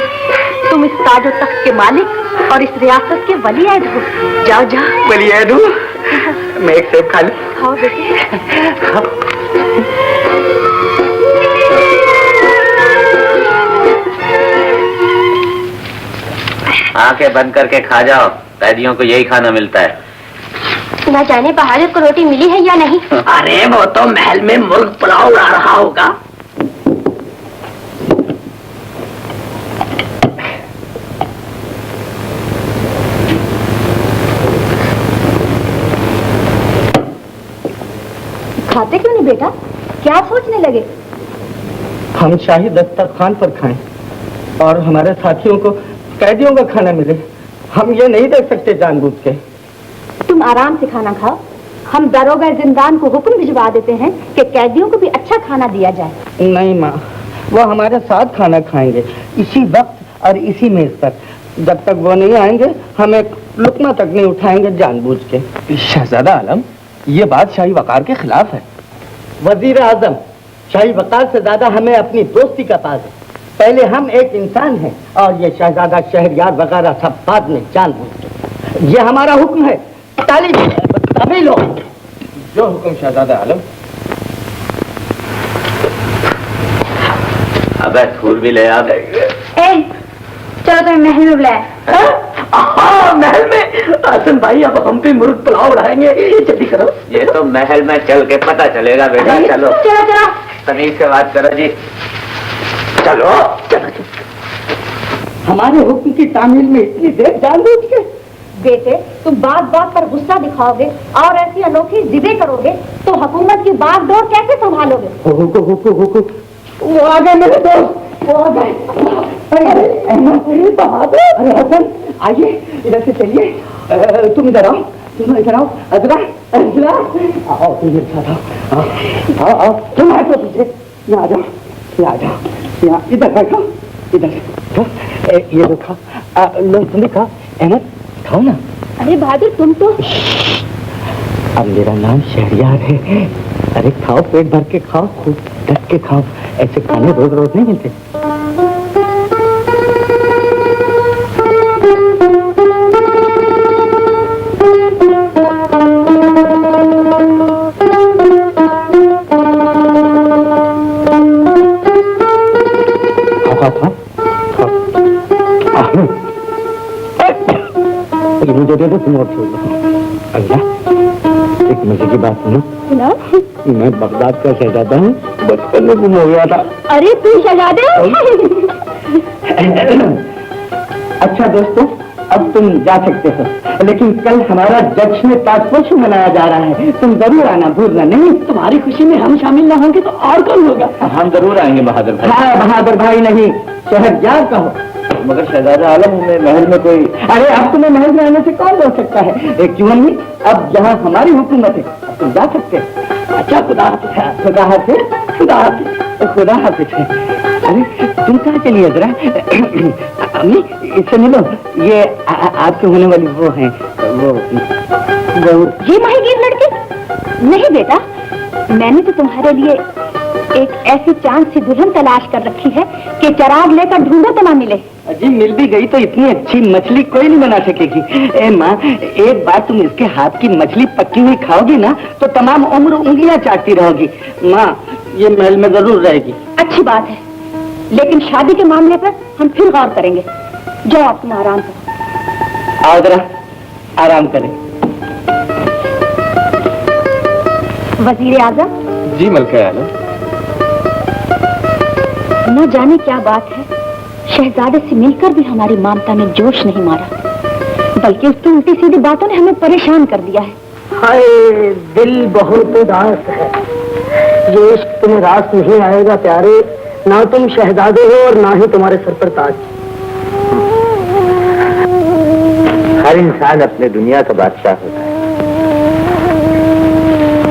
[SPEAKER 3] तुम इस ताजो तख्त के मालिक और इस रियासत के वली अहद हो। जाओ जाओ।
[SPEAKER 8] वली अहद हूँ? मैं एक सेब खा लूं?
[SPEAKER 3] खाओ बेटे।
[SPEAKER 2] आंखें बंद करके खा जाओ, कैदियों को यही खाना मिलता है।
[SPEAKER 7] न जाने बहादुर को रोटी मिली है या नहीं।
[SPEAKER 9] अरे वो तो महल में मुर्ग पुलाव उड़ा रहा होगा।
[SPEAKER 3] खाते क्यों नहीं बेटा? क्या सोचने लगे?
[SPEAKER 8] हम शाही दस्तरखान पर खाएं और हमारे साथियों को कैदियों का खाना मिले। हम ये नहीं देख सकते जानबूझ के।
[SPEAKER 3] तुम आराम से खाना खाओ। हम दरोगा जिंदान को हुक्म भिजवा देते हैं कि कैदियों को भी अच्छा खाना दिया जाए।
[SPEAKER 8] नहीं माँ, वो हमारे साथ खाना खाएंगे, इसी वक्त और इसी मेज पर। जब तक वो नहीं आएंगे हम एक लुकमा तक नहीं उठाएंगे जानबूझ के। शहजादा आलम, ये बात शाही वकार के खिलाफ है। वजीर आजम, शाही वकार से ज्यादा हमें अपनी दोस्ती का पास है। पहले हम एक इंसान हैं और ये शहजादा शहरयार वगैरह सब बाद में जानबूझ के। ये हमारा हुक्म है। तालीम सभी लोग। जो हुक्म शहजादा आलम।
[SPEAKER 2] अबे फूल भी ले आ।
[SPEAKER 7] चलो तुम्हें महल में बुलाया।
[SPEAKER 9] महल में? आसन भाई, अब हम भी मुर्ग पुलाव उड़ाएंगे, जल्दी करो।
[SPEAKER 2] ये तो महल में चल के पता चलेगा बेटा। चलो
[SPEAKER 7] चलो चलो।
[SPEAKER 2] तमीज से बात करो जी।
[SPEAKER 8] चलो चलो। हमारे हुक्म की तामील में इतनी देर जानबूझ के?
[SPEAKER 3] बेटे तुम बात बात पर गुस्सा दिखाओगे और ऐसी अनोखी जिदें करोगे तो हुकूमत की बागडोर कैसे संभालोगे?
[SPEAKER 8] वो आ गए मेरे दोस्त, वो आ गए। अरे बहादुर, अरे हसन, आइए इधर से चलिए। तुम इधर आओ, तुम इधर आओ। अजरा अजरा, आओ तुम मेरे साथ आओ। आओ आओ, तुम आए तो पीछे। यहाँ आ जाओ, यहाँ आ जाओ, यहाँ इधर बैठो, इधर। ये लो खाओ, लो तुम भी खाओ। अहमद खाओ ना।
[SPEAKER 3] अरे बहादुर तुम तो।
[SPEAKER 8] अब मेरा नाम शहरयार है। अरे खाओ, पेट भर के खाओ, खूब डट के खाओ। ऐसे खाने रोज रोज नहीं मिलते। मुझे दे दो, तुम और छोड़ दो। अल्लाह, एक मजे की बात सुनो। मैं बगदाद का शहजादा हूँ, बचपन में गुम हो गया था।
[SPEAKER 3] अरे तू शहजादे?
[SPEAKER 8] अच्छा दोस्तों, अब तुम जा सकते हो, लेकिन कल हमारा दक्षिण ताजपोश मनाया जा रहा है, तुम जरूर आना, भूलना नहीं। तुम्हारी खुशी में हम शामिल न होंगे तो और कौन होगा?
[SPEAKER 2] हम जरूर आएंगे बहादुर भाई।
[SPEAKER 8] हाँ, बहादुर भाई नहीं, शहरजाद कहो।
[SPEAKER 2] मगर शहजादा आलम में महल में कोई...
[SPEAKER 8] अरे अब तुम्हें महल में आने से कौन रोक सकता है? क्यों नहीं, अब जहाँ हमारी हुकूमत है तुम जा सकते हो। अच्छा, खुदा हाफिज। खुदा हाफिज, खुदा हाफिज, खुदा हाफिज। अरे तुम कहाँ चलिए जरा? अम्मी इससे मिलो, ये आपके होने वाली वो हैं, वो
[SPEAKER 3] ये माहीगीर लड़की? नहीं बेटा, मैंने तो तुम्हारे लिए एक ऐसी चांद सी दुल्हन तलाश कर रखी है कि चराग लेकर ढूंढो तो ना मिले।
[SPEAKER 8] जी मिल भी गई तो इतनी अच्छी मछली कोई नहीं बना सकेगी। ए माँ, एक बार तुम इसके हाथ की मछली पक्की हुई खाओगी ना तो तमाम उम्र उंगलियां चाटती रहोगी। माँ, ये महल में जरूर रहेगी।
[SPEAKER 3] अच्छी बात है, लेकिन शादी के मामले पर हम फिर गौर करेंगे। जाओ आप तुम आराम करो।
[SPEAKER 8] आओ जरा आराम करें।
[SPEAKER 3] वजीर आजम।
[SPEAKER 6] जी मलका आलम।
[SPEAKER 3] न जाने क्या बात है, शहजादे से मिलकर भी हमारी ममता ने जोश नहीं मारा, बल्कि उसकी उल्टी सीधी बातों ने हमें परेशान कर दिया है।
[SPEAKER 9] हाय, दिल बहुत उदास है। ये इश्क तुम्हें रास नहीं आएगा प्यारे, ना तुम शहजादे हो और ना ही तुम्हारे सर पर ताज।
[SPEAKER 2] हर इंसान अपने दुनिया का बादशाह होता है,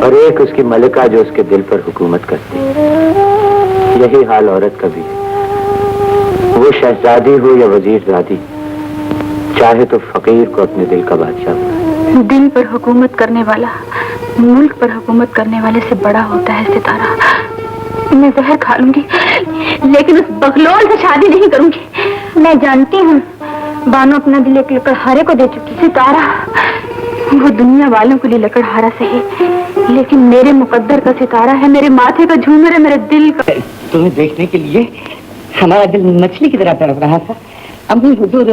[SPEAKER 2] और एक उसकी मलिका जो उसके दिल पर हुकूमत करती है। यही हाल औरत का भी है, वो शहजादी हो या वजीरजादी, चाहे तो फकीर को अपने दिल का बादशाह हो।
[SPEAKER 1] दिल पर हुकूमत करने वाला मुल्क पर हुकूमत करने वाले से बड़ा होता है सितारा। मैं जहर खा लूंगी, लेकिन उस बगलोल से शादी नहीं करूंगी। मैं जानती हूँ बानो अपना दिल एक लकड़हारे को दे चुकी। सितारा वो दुनिया वालों के लिए लकड़हारा सही, लेकिन मेरे मुकद्दर का सितारा है, मेरे माथे का झूमर है, मेरे दिल का।
[SPEAKER 8] तुम्हें देखने के लिए हमारा दिल मछली की तरह तड़प रहा था। अम्मी हुजूर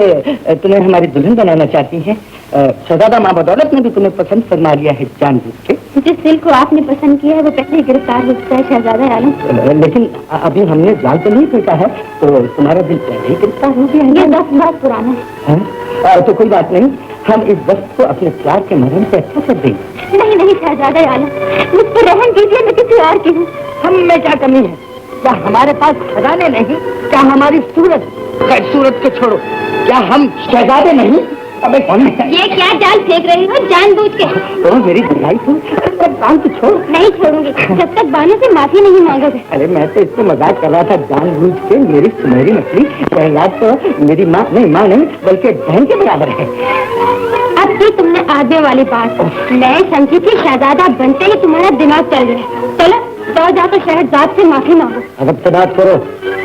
[SPEAKER 8] तुम्हें हमारी दुल्हन बनाना चाहती हैं। शहजादा माँ बदौलत ने भी तुम्हें पसंद फरमा लिया है जानबूझ के।
[SPEAKER 3] जिस दिल को आपने पसंद किया है वो पहले गिरफ्तार हो चुका है शहजादा आलम।
[SPEAKER 8] लेकिन अभी हमने जाल तो नहीं फेंका है, तो तुम्हारा दिल पहले ही गिरफ्तार हो गया है।
[SPEAKER 3] ये वक्त बहुत पुराना है।
[SPEAKER 8] तो कोई बात नहीं, हम इस वक्त को अपने प्यार के मरहम से अच्छा कर देंगे।
[SPEAKER 3] नहीं नहीं शहजादा आलम, मुझ पर रहम कीजिए, मैं किसी और की हूँ।
[SPEAKER 8] हम में क्या कमी है? क्या हमारे पास खजाने नहीं? क्या हमारी सूरत? सूरत को छोड़ो, क्या हम शहजादे नहीं? अबे कौन है?
[SPEAKER 3] ये क्या जाल फेंक रही हो जानबूझ के?
[SPEAKER 8] तो मेरी बुराई तो बान तो छोड़।
[SPEAKER 3] नहीं छोड़ूंगी जब तक बानो से माफी नहीं मांगोगे।
[SPEAKER 8] अरे मैं तो इसको मजाक कर रहा था जानबूझ के। मेरी सुनहरी मछली शहजाद तो मेरी माँ नहीं बल्कि बहन के बराबर है।
[SPEAKER 3] अब फिर तुमने आगे वाली बात, मैं समझी थी शहजादा बनते ही तुम्हारा दिमाग चल गया। चलो तो जाकर शहजाद से माफी मांगो।
[SPEAKER 8] अब तो बात करो,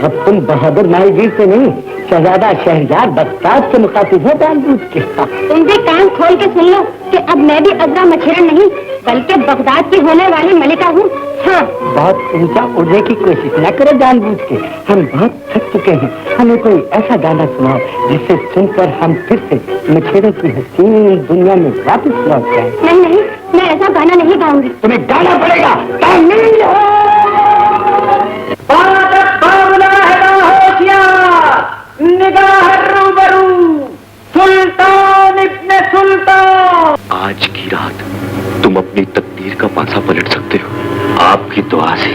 [SPEAKER 8] अब तुम बहादुर माहीगीर से नहीं, शहजादा शहजाद बगदाद से मुखातिब हो जानबूझ के।
[SPEAKER 3] तुम भी कान खोल के सुन लो कि अब मैं भी अजरा मच्छरन नहीं बल्कि बगदाद की होने वाली मलिका हूँ। हाँ,
[SPEAKER 8] बहुत ऊंचा उड़ने की कोशिश न करो जानबूझ के। हम बहुत थक चुके हैं, हमें कोई ऐसा गाना सुनाओ जिससे सुनकर हम फिर से मच्छरों की हसीन दुनिया में वापस लौट जाए।
[SPEAKER 3] नहीं नहीं, मैं ऐसा गाना नहीं गाऊंगी।
[SPEAKER 8] तुम्हें गाना पड़ेगा। निगाह रूबरू, सुल्तान इब्ने सुल्तान।
[SPEAKER 5] आज की रात तुम अपनी तकदीर का पासा पलट सकते हो।
[SPEAKER 2] आपकी दुआ से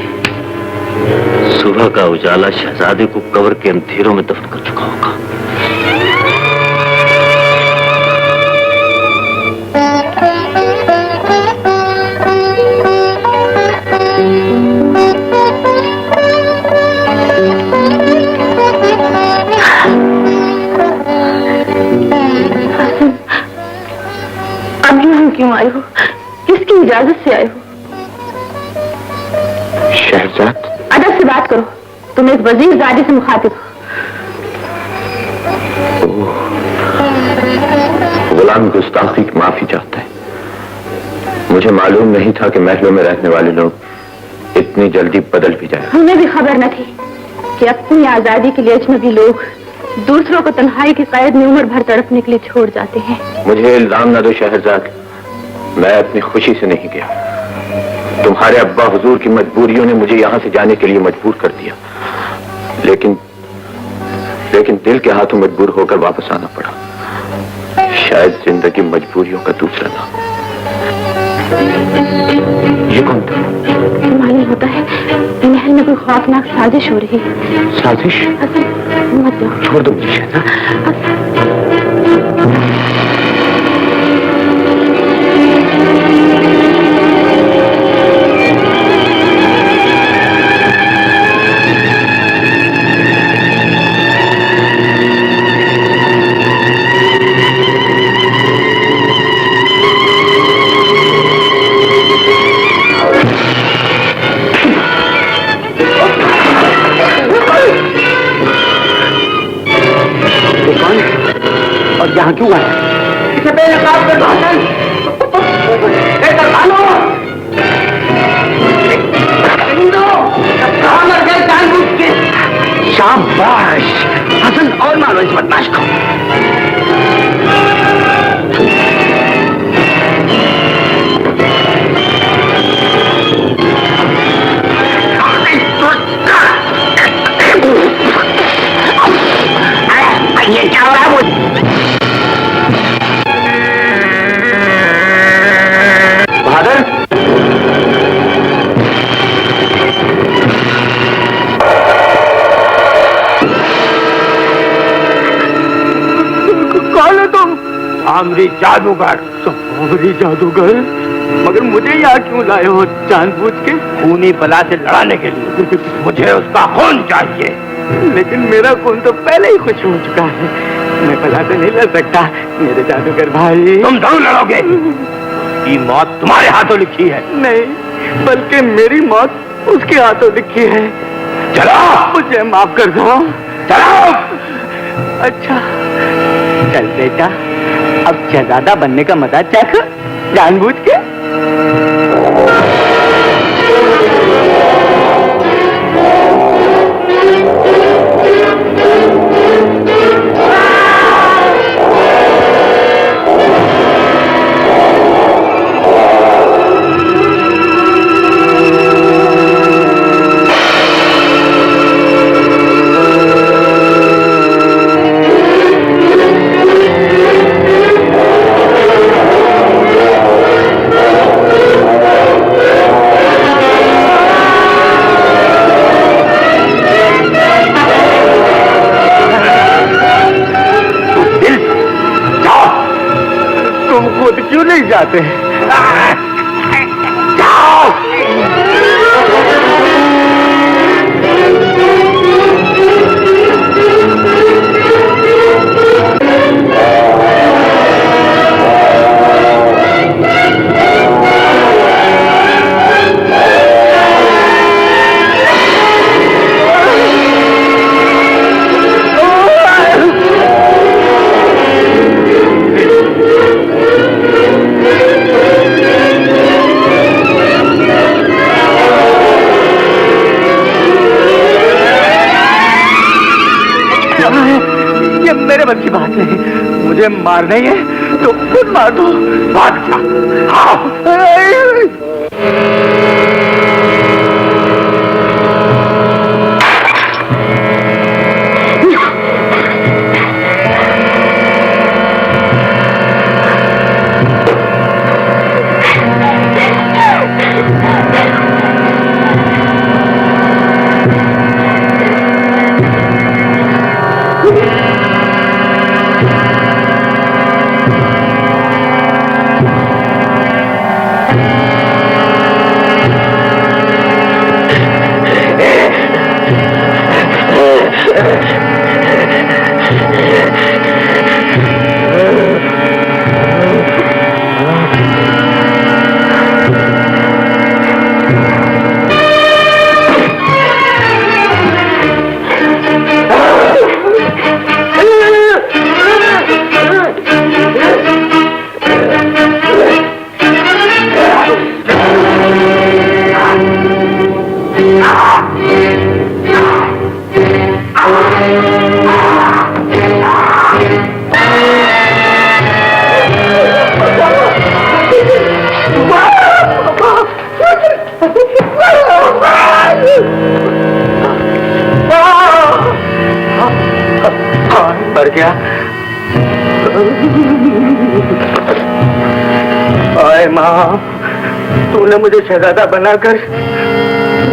[SPEAKER 2] सुबह का उजाला शहजादे को कब्र के अंधेरों में दफन कर चुका होगा।
[SPEAKER 1] क्यों आए हो? किसकी इजाजत से आए हो?
[SPEAKER 2] शहजाद,
[SPEAKER 1] अदब से बात करो, तुम एक वजीरजादी से मुखातिब हो।
[SPEAKER 2] गुलाम गुस्ताखी की माफी चाहता है। मुझे मालूम नहीं था कि महलों में रहने वाले लोग इतनी जल्दी बदल भी जाए।
[SPEAKER 1] हमें भी खबर न थी कि अपनी आजादी के लिए अजनबी लोग दूसरों को तन्हाई की कैद में उम्र भर तड़पने के लिए छोड़ जाते हैं।
[SPEAKER 2] मुझे इल्जाम न दो शहजाद, मैं अपनी खुशी से नहीं गया। तुम्हारे अब्बा हुजूर की मजबूरियों ने मुझे यहाँ से जाने के लिए मजबूर कर दिया, लेकिन दिल के हाथों मजबूर होकर वापस आना पड़ा।
[SPEAKER 6] जिंदगी मजबूरियों का दूसरा नाम। ये कौन था?
[SPEAKER 3] मालूम होता है महल में कोई खौफनाक साजिश हो रही है।
[SPEAKER 6] साजिश?
[SPEAKER 3] मत जाओ।
[SPEAKER 6] छोड़ दो मुझे शहजादा।
[SPEAKER 8] यहाँ क्यों आया? इसे बेनकाब कर दो। शाबाश हसन, और मारो इस बदमाश को। ये क्या हो रहा है? बहादुर, कौन है तुम?
[SPEAKER 2] आमरी जादूगर।
[SPEAKER 8] सामरी जादूगर? मगर मुझे यहाँ क्यों लाए हो जानबूझ के?
[SPEAKER 2] खूनी बला से लड़ाने के लिए। मुझे उसका खून चाहिए।
[SPEAKER 8] लेकिन मेरा खून तो पहले ही खुश हो चुका है, मैं बला से नहीं लड़ सकता मेरे जादूगर भाई।
[SPEAKER 2] तुम जरूर लड़ोगे। ये मौत तुम्हारे हाथों लिखी है।
[SPEAKER 8] नहीं, बल्कि मेरी मौत उसके हाथों लिखी है।
[SPEAKER 2] चलो,
[SPEAKER 8] मुझे माफ कर दो।
[SPEAKER 2] चलो।
[SPEAKER 8] अच्छा चल बेटा, अब शहजादा बनने का मजा चख जानबूझ के। क्यों नहीं जाते? जाओ। ये मेरे बस की बात नहीं, मुझे मारना ही है तो खुद मार दो। ओए माँ, तूने मुझे शहजादा बनाकर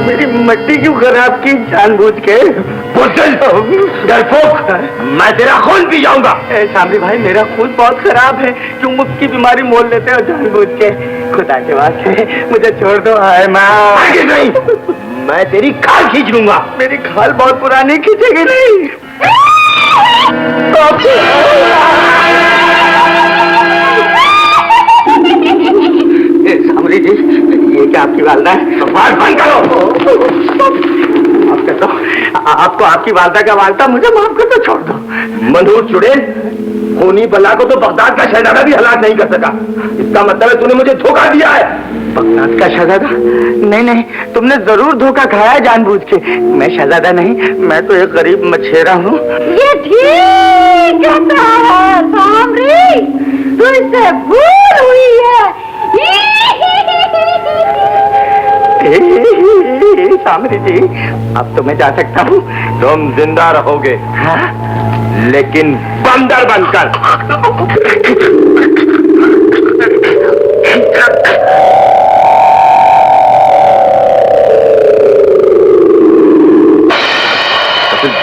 [SPEAKER 8] मेरी मट्टी क्यों खराब की जानबूझ के?
[SPEAKER 2] डरपोक, मैं तेरा खून पी जाऊंगा।
[SPEAKER 8] सामरी भाई, मेरा खून बहुत खराब है, क्यों मुफ्त की बीमारी मोल लेते हो जानबूझ के? खुदा के वास्ते मुझे छोड़ दो। आए माँ,
[SPEAKER 2] आगे नहीं, मैं तेरी खाल खींच लूंगा।
[SPEAKER 8] मेरी खाल बहुत पुरानी, खींचेगी नहीं। सामरी जी, ये क्या आपकी वालदा है?
[SPEAKER 2] बात बंद करो।
[SPEAKER 8] माफ कर दो, आपको आपकी वालदा का वालदा, मुझे माफ कर दो, छोड़ दो।
[SPEAKER 2] मनहूस चुड़ैल, खूनी बला को तो बगदाद का शहजादा भी हलाक नहीं कर सका। इसका मतलब है तूने मुझे धोखा दिया है।
[SPEAKER 8] बगदाद का शहजादा? नहीं नहीं, तुमने जरूर धोखा खाया है जानबूझ के। मैं शहजादा नहीं, मैं तो एक गरीब मछेरा हूँ।
[SPEAKER 3] ये ठीक कहता है सामरी, तुझसे भूल हुई है।
[SPEAKER 8] सामरी जी, अब तो मैं जा सकता हूँ।
[SPEAKER 2] तुम जिंदा रहोगे,
[SPEAKER 8] हाँ?
[SPEAKER 2] लेकिन बंदर बनकर।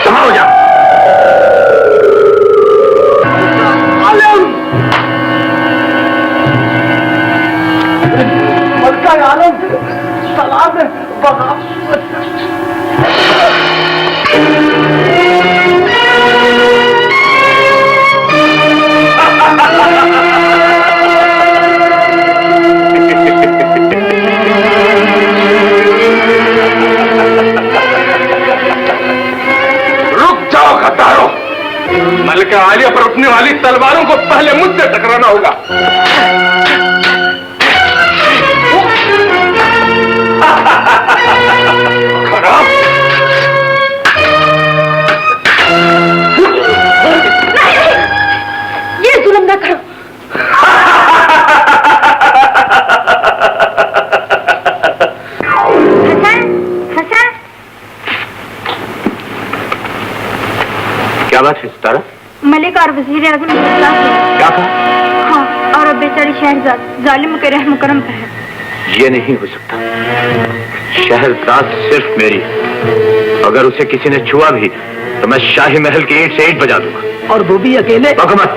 [SPEAKER 2] हो जा।
[SPEAKER 8] आलम, सलाम है,
[SPEAKER 6] रुक जाओ गद्दारों, मलिका आलिया पर उठने वाली तलवारों को पहले मुझसे टकराना होगा। खराब,
[SPEAKER 3] ये जुल्म न करो।
[SPEAKER 7] हसन,
[SPEAKER 2] क्या बात है सितारा?
[SPEAKER 7] मलिक और वजीर आजम
[SPEAKER 2] क्या कहा?
[SPEAKER 7] हाँ, और अब बेचारी शहजाद जालिम के रहम करम पर है।
[SPEAKER 2] ये नहीं हो सकता। शहजाद सिर्फ मेरी है। अगर उसे किसी ने छुआ भी तो मैं शाही महल की ईंट से ईंट बजा दूंगा।
[SPEAKER 9] और वो भी अकेले?
[SPEAKER 2] मत,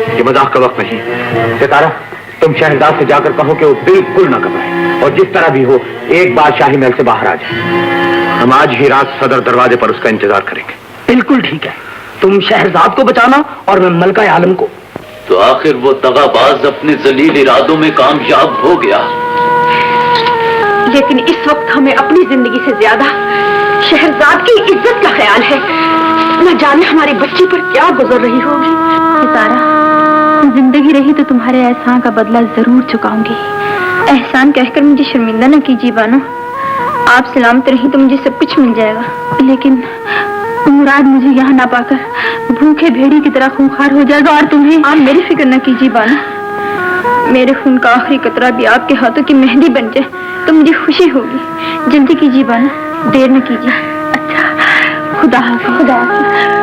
[SPEAKER 2] ये मजाक का वक्त नहीं। सितारा, तुम शहजाद से जाकर कहो कि वो बिल्कुल न घबराए और जिस तरह भी हो एक बार शाही महल से बाहर आ जाए। हम आज ही रात सदर दरवाजे पर उसका इंतजार करेंगे।
[SPEAKER 9] बिल्कुल ठीक है, तुम शहजाद को बचाना और मैं मलका आलम को।
[SPEAKER 5] तो आखिर वो दगाबाज अपने जलील इरादों में कामयाब हो गया।
[SPEAKER 3] लेकिन इस वक्त हमें अपनी जिंदगी से ज्यादा शहजाद की इज्जत का ख्याल है। न जाने हमारी बच्ची पर क्या गुजर रही होगी।
[SPEAKER 1] सितारा, जिंदगी रही तो तुम्हारे एहसान का बदला जरूर चुकाऊंगी।
[SPEAKER 7] एहसान कहकर मुझे शर्मिंदा न कीजिए बानो। आप सलामत रही तो मुझे सब कुछ मिल जाएगा।
[SPEAKER 1] लेकिन मुराद मुझे यहाँ ना पाकर भूखे भेड़ी की तरह खूंखार हो जाएगा और तुम्हें।
[SPEAKER 7] आप मेरी फिक्र न कीजिए बानो, मेरे खून का आखिरी कतरा भी आपके हाथों की मेहंदी बन जाए तो मुझे खुशी होगी। जल्दी कीजिए बानो, देर न कीजिए।
[SPEAKER 1] अच्छा, खुदा हाफिज।
[SPEAKER 7] खुदा हाफिज।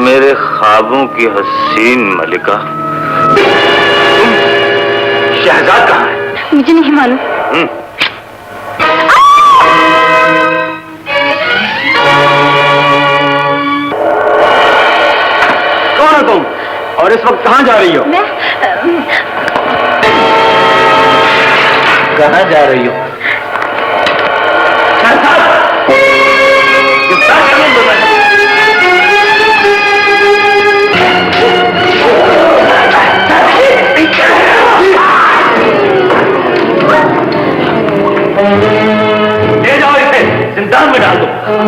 [SPEAKER 2] मेरे ख्वाबों की हसीन मलिका, शहजाद कहाँ है?
[SPEAKER 7] मुझे नहीं मालूम।
[SPEAKER 2] कौन हो तुम और इस वक्त कहाँ जा रही हो?
[SPEAKER 7] मैं
[SPEAKER 2] कहाँ जा रही हो?
[SPEAKER 10] खींचो,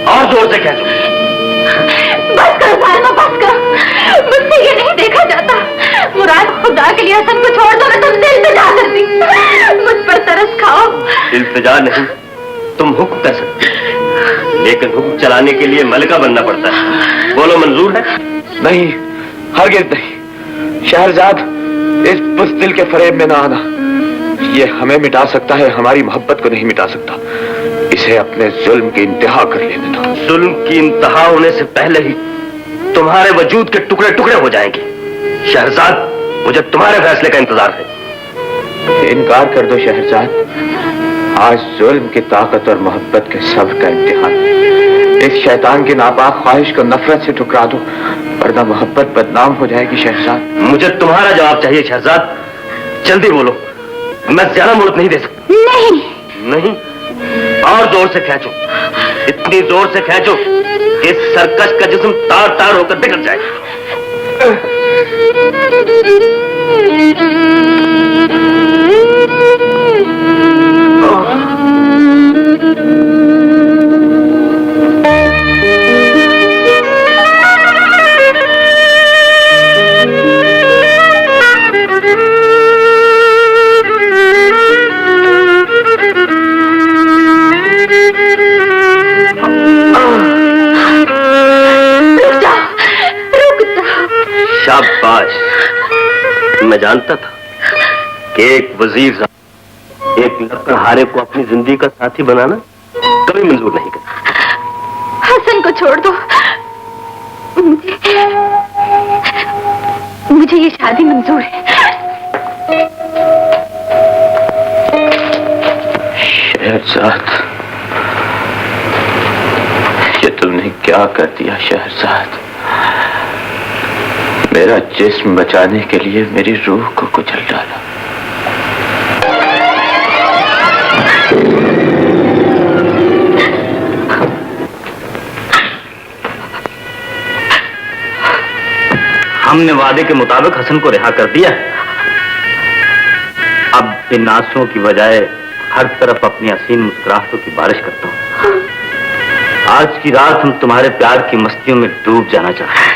[SPEAKER 10] और जोर से खींचो।
[SPEAKER 1] बस करो सालमा, बस करो। मुझसे ये नहीं देखा जाता। मुराद, खुदा के लिए हसन को छोड़ दो, मैं तुमसे इल्तिजा करती। मुझ पर तरस खाओ।
[SPEAKER 10] इल्तिजा नहीं, तुम हुक्म कर सकते हो, लेकिन हुक्म चलाने के लिए मलिका बनना पड़ता है। बोलो, मंजूर है?
[SPEAKER 6] नहीं, हरगिज़ नहीं। शहरजाद, इस बुज़दिल के फरेब में ना आना। ये हमें मिटा सकता है, हमारी मोहब्बत को नहीं मिटा सकता। इसे अपने जुल्म की इंतहा कर लेने दो।
[SPEAKER 10] जुल्म की इंतहा होने से पहले ही तुम्हारे वजूद के टुकड़े टुकड़े हो जाएंगे। शहरजाद, मुझे तुम्हारे फैसले का इंतजार है।
[SPEAKER 6] इनकार कर दो शहरजाद। आज जुल्म की ताकत और मोहब्बत के सब्र का इम्तिहान। इस शैतान की नापाक ख्वाहिश को नफरत से ठुकरा दो, वरना मोहब्बत बदनाम हो जाएगी। शहरजाद,
[SPEAKER 10] मुझे तुम्हारा जवाब चाहिए। शहरजाद, जल्दी बोलो, मैं ज्यादा मोहलत नहीं दे सकता।
[SPEAKER 1] नहीं
[SPEAKER 10] नहीं, और जोर से खींचो, इतनी जोर से खींचो कि इस सरकश का जिस्म तार तार होकर बिखर जाए। शाबाश, मैं जानता था कि एक वजीर साहब एक लकड़हारे को अपनी जिंदगी का साथी बनाना कभी मंजूर नहीं करता।
[SPEAKER 1] हसन को छोड़ दो, मुझे ये शादी मंजूर है।
[SPEAKER 6] शहरजाद, ये तुमने क्या कर दिया शहरजाद? मेरा जिस्म बचाने के लिए मेरी रूह को कुचल डाला।
[SPEAKER 10] हमने वादे के मुताबिक हसन को रिहा कर दिया। अब इन आंसुओं की बजाय हर तरफ अपनी हसीन मुस्कुराहटों की बारिश करता हूँ। आज की रात हम तुम्हारे प्यार की मस्तियों में डूब जाना चाहते हैं।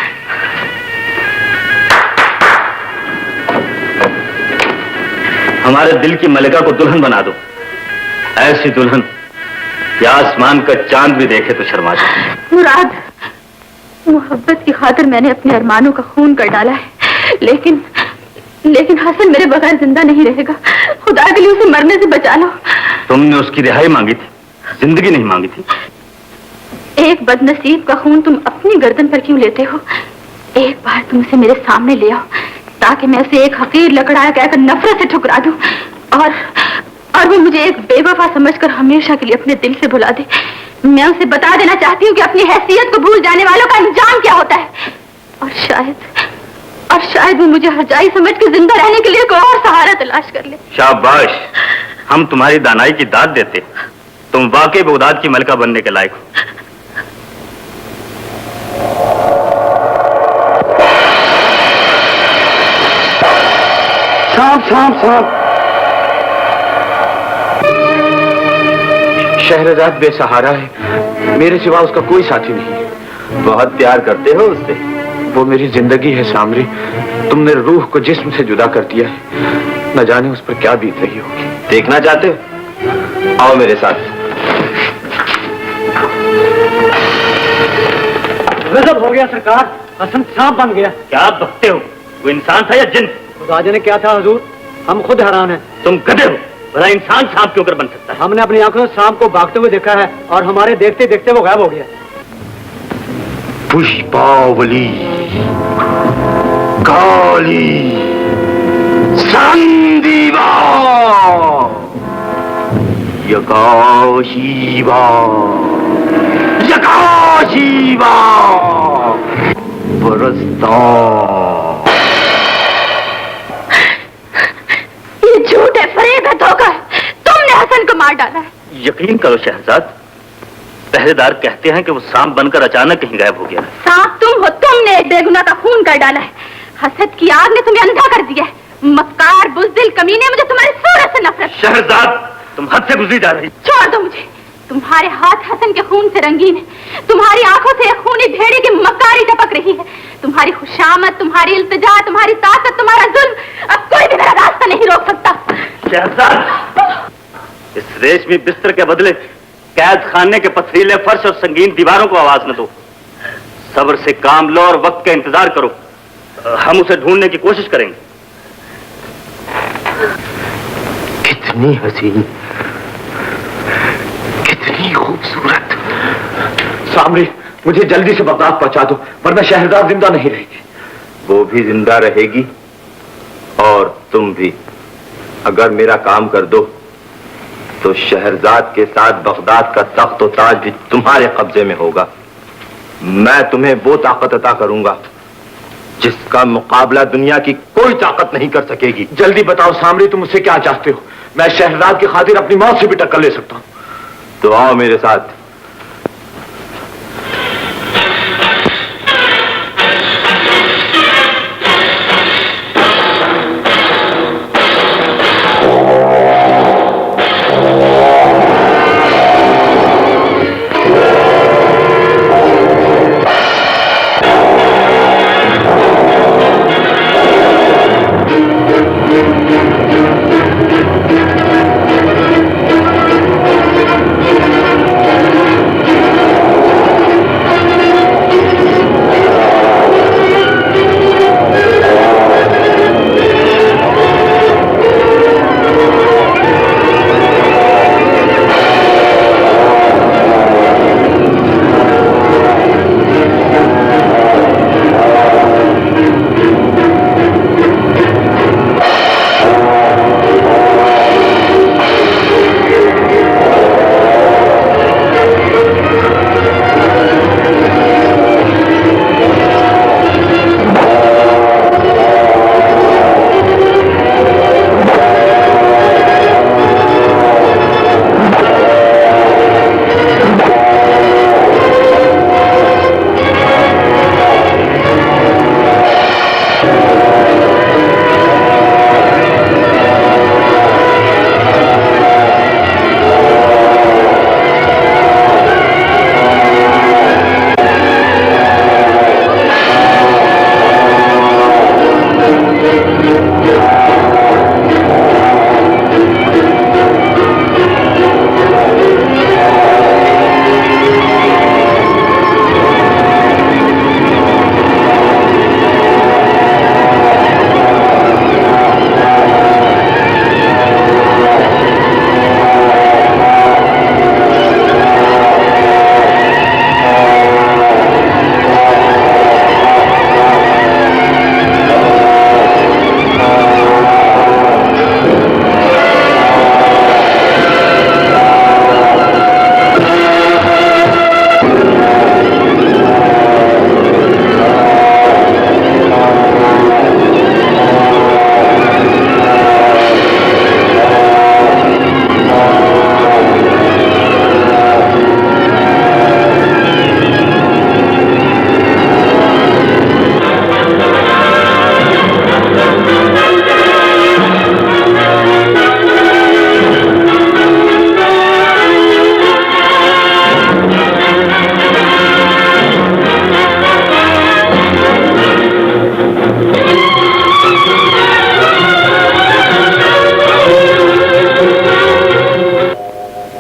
[SPEAKER 10] हमारे दिल की मलिका को दुल्हन बना दो, ऐसी दुल्हन कि आसमान का चांद भी देखे तो शर्मा जाए।
[SPEAKER 1] मुराद, मोहब्बत की खातिर मैंने अपने अरमानों का खून कर डाला है, लेकिन हसन मेरे बगैर जिंदा नहीं रहेगा। खुदा के लिए उसे मरने से बचा लो।
[SPEAKER 10] तुमने उसकी रिहाई मांगी थी, जिंदगी नहीं मांगी थी।
[SPEAKER 1] एक बदनसीब का खून तुम अपनी गर्दन पर क्यों लेते हो? एक बार तुम उसे मेरे सामने ले आओ, ताकि मैं उसे एक हकीर लकड़हारा कहकर नफरत से ठुकरा दूं, और वो मुझे एक बेवफा समझकर हमेशा के लिए अपने दिल से भुला दे। मैं उसे बता देना चाहती हूँ कि अपनी हैसियत को भूल जाने वालों का अंजाम क्या होता है। और शायद वो मुझे हरजाई समझ के जिंदा रहने के लिए कोई और सहारा तलाश कर ले।
[SPEAKER 10] शाबाश, हम तुम्हारी दानाई की दाद देते। तुम वाकई बगदाद की मलका बनने के लायक हो।
[SPEAKER 6] सांप सांप सांप। शहरजाद बेसहारा है, मेरे सिवा उसका कोई साथी नहीं।
[SPEAKER 10] बहुत प्यार करते हो उससे?
[SPEAKER 6] वो मेरी जिंदगी है सामरी। तुमने रूह को जिस्म से जुदा कर दिया है। न जाने उस पर क्या बीत रही होगी।
[SPEAKER 10] देखना चाहते हो? आओ मेरे साथ।
[SPEAKER 8] गजब हो गया सरकार, हसन सांप बन गया।
[SPEAKER 10] क्या बकते हो? वो इंसान था या जिन?
[SPEAKER 8] खुदा जाने क्या था हुजूर, हम खुद हैरान हैं।
[SPEAKER 10] तुम गधे हो, भला इंसान सांप क्यों कर बन सकता है?
[SPEAKER 8] हमने अपनी आंखों से सांप को भागते हुए देखा है और हमारे देखते देखते वो गायब हो गया।
[SPEAKER 6] पुष्पावली काली संदीवा यकाशीवा यकाशीवा बरसता।
[SPEAKER 1] ये झूठ है, फरेब है, धोखा है। तुम
[SPEAKER 10] यकीन करो शहजाद, पहरेदार कहते हैं कि वो सांप बनकर अचानक कहीं गायब हो गया।
[SPEAKER 1] सांप तुम हो, तुमने एक बेगुनाह का खून कर डाला है। हसद की आग ने तुम्हें अंधा कर दिया है। मक्कार बुज़दिल कमीने, मुझे तुम्हारी सूरत से नफरत।
[SPEAKER 10] शहजाद, तुम हद से गुजरी जा रही।
[SPEAKER 1] छोड़ दो मुझे। तुम्हारे हाथ हसन के खून से रंगीन है, तुम्हारी आंखों से खूनी भेड़े की मक्कारी टपक रही है। तुम्हारी खुशामद, तुम्हारी इल्तिजा, तुम्हारी ताकत, तुम्हारा जुल्म, अब कोई भी मेरा रास्ता नहीं रोक सकता।
[SPEAKER 10] शहजाद, इस रेशमी बिस्तर के बदले कैद खाने के पथरीले फर्श और संगीन दीवारों को आवाज न दो। सब्र से काम लो और वक्त का इंतजार करो। हम उसे ढूंढने की कोशिश करेंगे।
[SPEAKER 2] कितनी हसीन, कितनी खूबसूरत। सामरी, मुझे जल्दी से बगदाद पहुंचा दो, वरना शहरदार जिंदा नहीं रहेगी।
[SPEAKER 6] वो भी जिंदा रहेगी और तुम भी। अगर मेरा काम कर दो तो शहरजाद के साथ बगदाद का तख्त और ताज भी तुम्हारे कब्जे में होगा। मैं तुम्हें वो ताकत अता करूंगा जिसका मुकाबला दुनिया की कोई ताकत नहीं कर सकेगी।
[SPEAKER 2] जल्दी बताओ सामरी, तुम मुझसे क्या चाहते हो? मैं शहरजाद की खातिर अपनी मौत से भी टक्कर ले सकता हूं।
[SPEAKER 6] तो आओ मेरे साथ।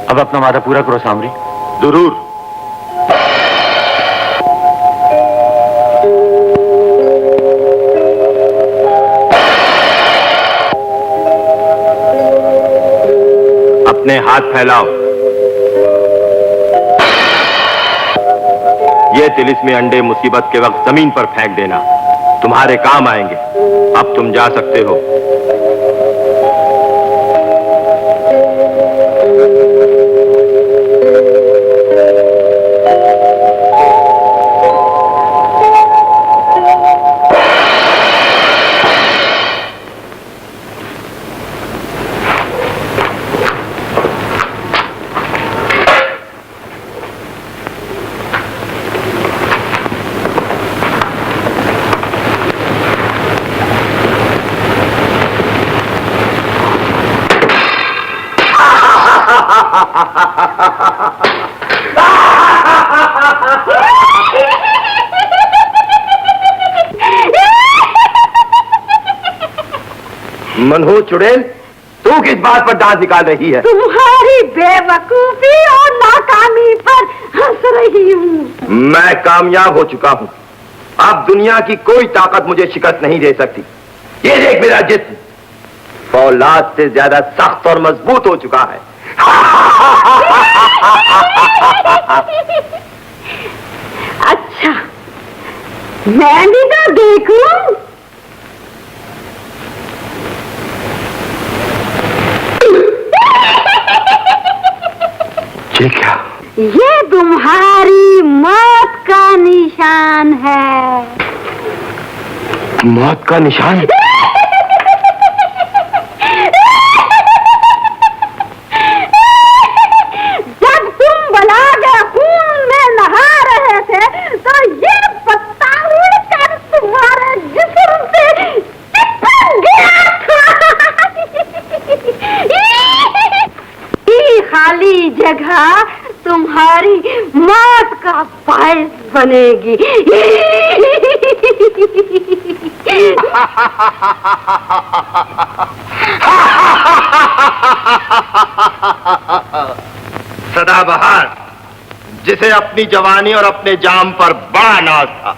[SPEAKER 2] अब अपना वादा पूरा करो सामरी।
[SPEAKER 6] जरूर। अपने हाथ फैलाओ। ये तिलिस्मी अंडे मुसीबत के वक्त जमीन पर फेंक देना, तुम्हारे काम आएंगे। अब तुम जा सकते हो।
[SPEAKER 2] मनहू चुड़ैल, तू किस बात पर दांत निकाल रही है?
[SPEAKER 3] तुम्हारी बेवकूफी और नाकामी पर हंस रही हूँ।
[SPEAKER 2] मैं कामयाब हो चुका हूँ। अब दुनिया की कोई ताकत मुझे शिकस्त नहीं दे सकती। ये देख मेरा जिस्म फौलाद से ज्यादा सख्त और मजबूत हो चुका है।
[SPEAKER 3] अच्छा, मैं भी तो देखूं।
[SPEAKER 2] ये क्या?
[SPEAKER 3] ये तुम्हारी मौत का निशान है।
[SPEAKER 2] मौत का निशान?
[SPEAKER 3] जब तुम बलागे खून में नहा रहे थे तो ये पत्ता उड़कर तुम्हारे जिस्म से चिपक गया था। ये खाली जगह तुम्हारी मौत का बायस बनेगी।
[SPEAKER 2] सदाबहार, जिसे अपनी जवानी और अपने जाम पर बड़ा नाज था,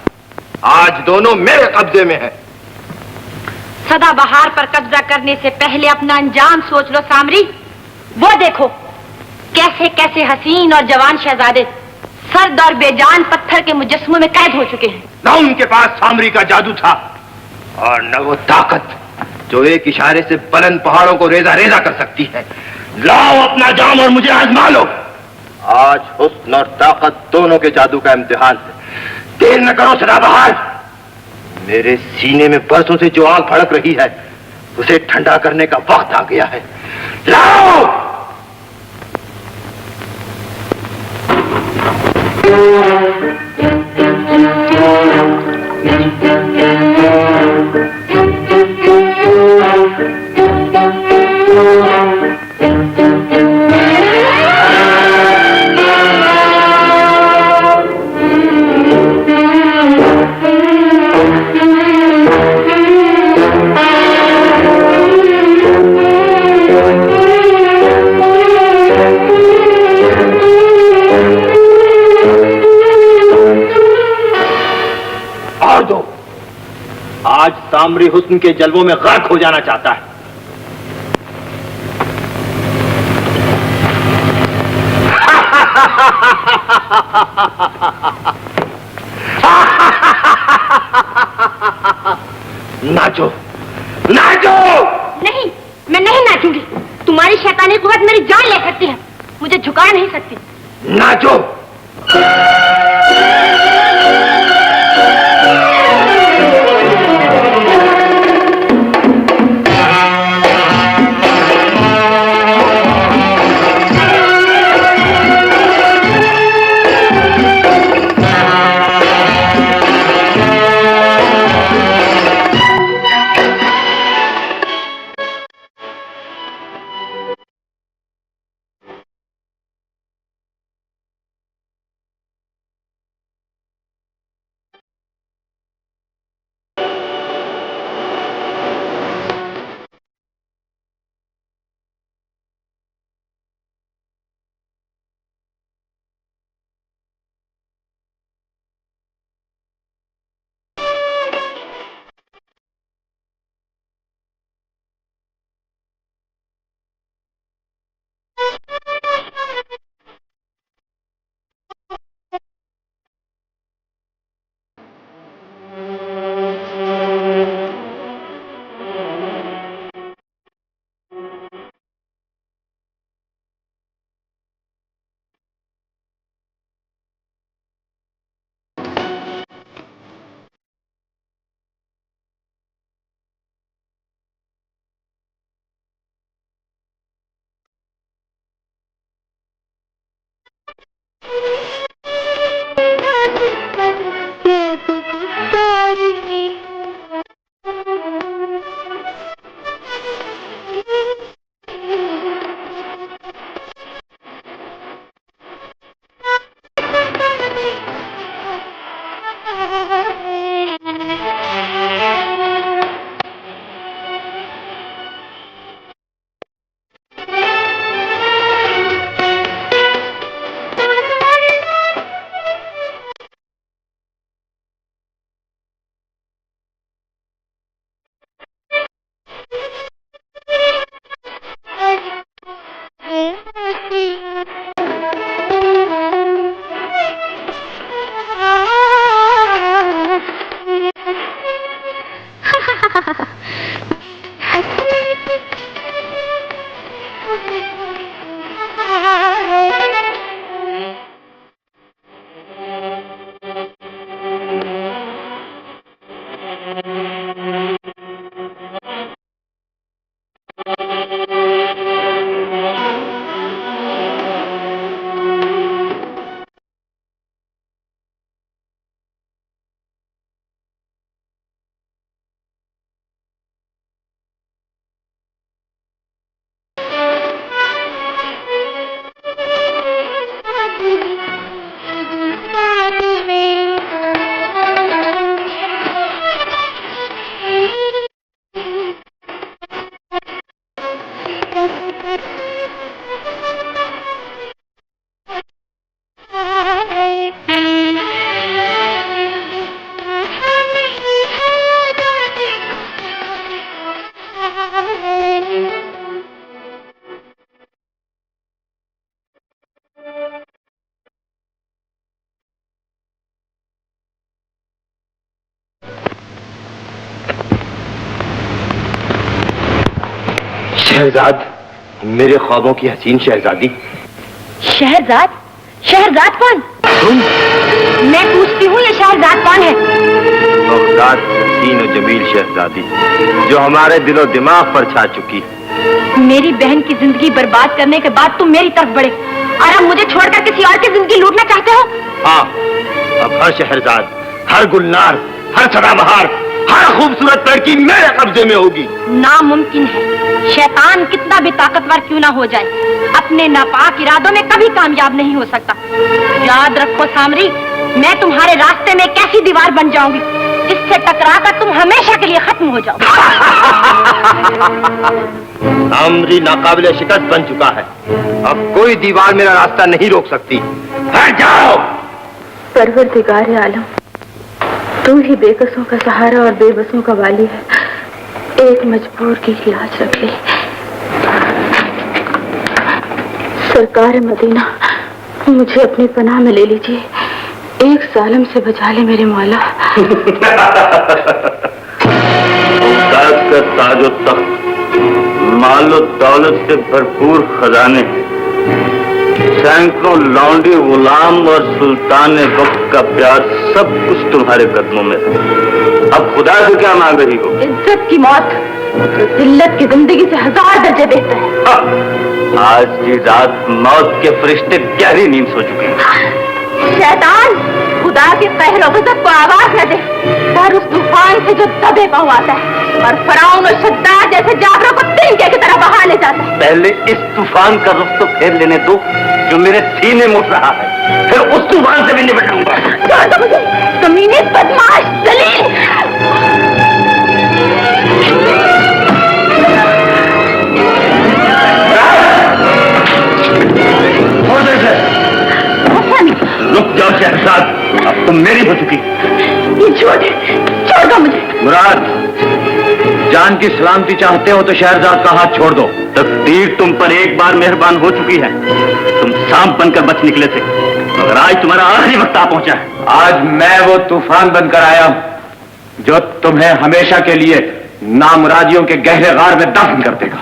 [SPEAKER 2] आज दोनों मेरे कब्जे में है।
[SPEAKER 1] सदाबहार पर कब्जा करने से पहले अपना अंजाम सोच लो सामरी। वो देखो कैसे कैसे हसीन और जवान शहजादे सर्द और बेजान पत्थर के मुजस्समों में कैद हो चुके हैं।
[SPEAKER 2] न उनके पास सामरी का जादू था और न वो ताकत जो एक इशारे से बुलंद पहाड़ों को रेजा रेजा कर सकती है। लाओ अपना जाम और मुझे आजमा लो। आज हुस्न और ताकत दोनों के जादू का इम्तिहान है। देर न करो सदाबहार। मेरे सीने में बरसों से जो आग भड़क रही है उसे ठंडा करने का वक्त आ गया है। लाओ। आज सामरी हुस्न के जलवों में गर्क हो जाना चाहता है। नाचो, नाचो।
[SPEAKER 1] नहीं, मैं नहीं नाचूंगी। तुम्हारी शैतानी कुव्वत मेरी जान ले सकती है, मुझे झुका नहीं सकती।
[SPEAKER 2] नाचो। शहजाद, मेरे ख्वाबों की हसीन शहजादी।
[SPEAKER 4] शहरजाद? शहरजाद कौन?
[SPEAKER 2] तुम?
[SPEAKER 4] मैं पूछती हूँ, ये शहरजाद कौन है?
[SPEAKER 2] बगदाद हसीन और जमील शहजादी, जो हमारे दिलो दिमाग पर छा चुकी।
[SPEAKER 4] मेरी बहन की जिंदगी बर्बाद करने के बाद तुम मेरी तरफ बढ़े और अब मुझे छोड़कर किसी और की जिंदगी लूटना चाहते हो?
[SPEAKER 2] हाँ, अब हर शहरजाद, हर गुलनार, हर सदाबहार, हर खूबसूरत लड़की मेरे कब्जे में होगी।
[SPEAKER 4] नामुमकिन है। शैतान कितना भी ताकतवर क्यों ना हो जाए, अपने नापाक इरादों में कभी कामयाब नहीं हो सकता। याद रखो सामरी, मैं तुम्हारे रास्ते में एक ऐसी दीवार बन जाऊंगी जिससे टकराकर तुम हमेशा के लिए खत्म हो जाओ।
[SPEAKER 2] सामरी नाकाबिले शिकस्त बन चुका है, अब कोई दीवार मेरा रास्ता नहीं रोक सकती। हट जाओ।
[SPEAKER 7] परवरदिगार आलम, तू ही बेकसों का सहारा और बेबसों का वाली है। एक मजबूर की लाज रख ले। सरकार मदीना, मुझे अपनी पनाह में ले लीजिए। एक जालिम से बचा ले मेरे मौला।
[SPEAKER 10] का ताजो तख्त, मालो दौलत से भरपूर खजाने, सैकड़ों लौंडी गुलाम और सुल्तान वक्त का प्यार, सब कुछ तुम्हारे कदमों में है। अब खुदा से क्या मांग रही हो?
[SPEAKER 4] इज्जत की मौत तो जिल्लत की जिंदगी से 1000 दर्जे बेहतर है।
[SPEAKER 10] आज की रात मौत के फरिश्ते गहरी नींद सो चुके हैं।
[SPEAKER 4] शैतान, खुदा के कहर और गज़ब को आवाज न दे, पर उस तूफान से जो दबे पहुंचाता है और फराउन और शद्दाद जैसे जाबरों को तिनके की तरह बहा ले जाता है।
[SPEAKER 10] पहले इस तूफान का रुख तो फेर लेने दो जो मेरे सीने में उठ रहा है, फिर उस तूफान से भी निपटूंगा।
[SPEAKER 4] छोड़ दो मुझे, कमीने, बदमाश, दलील।
[SPEAKER 10] रुक जाओ शहजाद, अब तुम मेरी हो चुकी।
[SPEAKER 4] ये छोड़ दो मुझे।
[SPEAKER 2] मुराद, जान की सलामती चाहते हो तो शहजाद का हाथ छोड़ दो।
[SPEAKER 10] तकदीर तुम पर एक बार मेहरबान हो चुकी है, तुम सांप बनकर बच निकले थे, मगर आज तुम्हारा आखिरी वक्त आ पहुंचा है।
[SPEAKER 2] आज मैं वो तूफान बनकर आया हूं जो तुम्हें हमेशा के लिए नामुरादियों के गहरे गार में दफन कर देगा।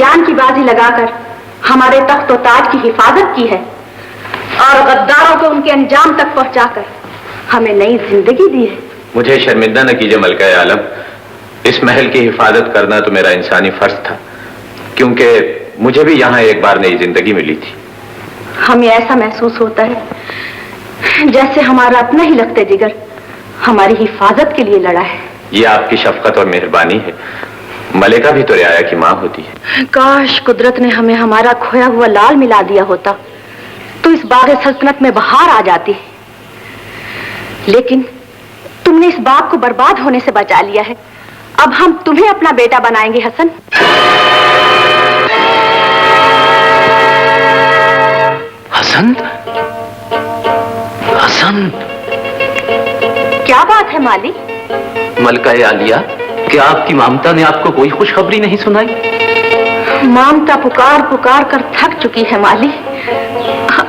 [SPEAKER 3] जान की बाजी लगाकर हमारे तख्त और ताज की हिफाजत की है और गद्दारों को उनके अंजाम तक पहुंचाकर हमें नई जिंदगी दी है।
[SPEAKER 6] मुझे शर्मिंदा न कीजिए मलका आलम, इस महल की हिफाजत करना तो मेरा इंसानी फर्ज था, क्योंकि मुझे भी यहाँ एक बार नई जिंदगी मिली थी।
[SPEAKER 3] हमें ऐसा महसूस होता है जैसे हमारा अपना ही लगते जिगर हमारी हिफाजत के लिए लड़ा है।
[SPEAKER 6] ये आपकी शफकत और मेहरबानी है। मलिका भी तो रियाया की माँ होती है।
[SPEAKER 3] काश कुदरत ने हमें हमारा खोया हुआ लाल मिला दिया होता तो इस बाग सल्तनत में बहार आ जाती, लेकिन तुमने इस बाग को बर्बाद होने से बचा लिया है। अब हम तुम्हें अपना बेटा बनाएंगे हसन।
[SPEAKER 5] हसन? हसन?
[SPEAKER 3] क्या बात है माली?
[SPEAKER 5] मलका आलिया, क्या आपकी ममता ने आपको कोई खुशखबरी नहीं सुनाई?
[SPEAKER 3] ममता पुकार पुकार कर थक चुकी है माली,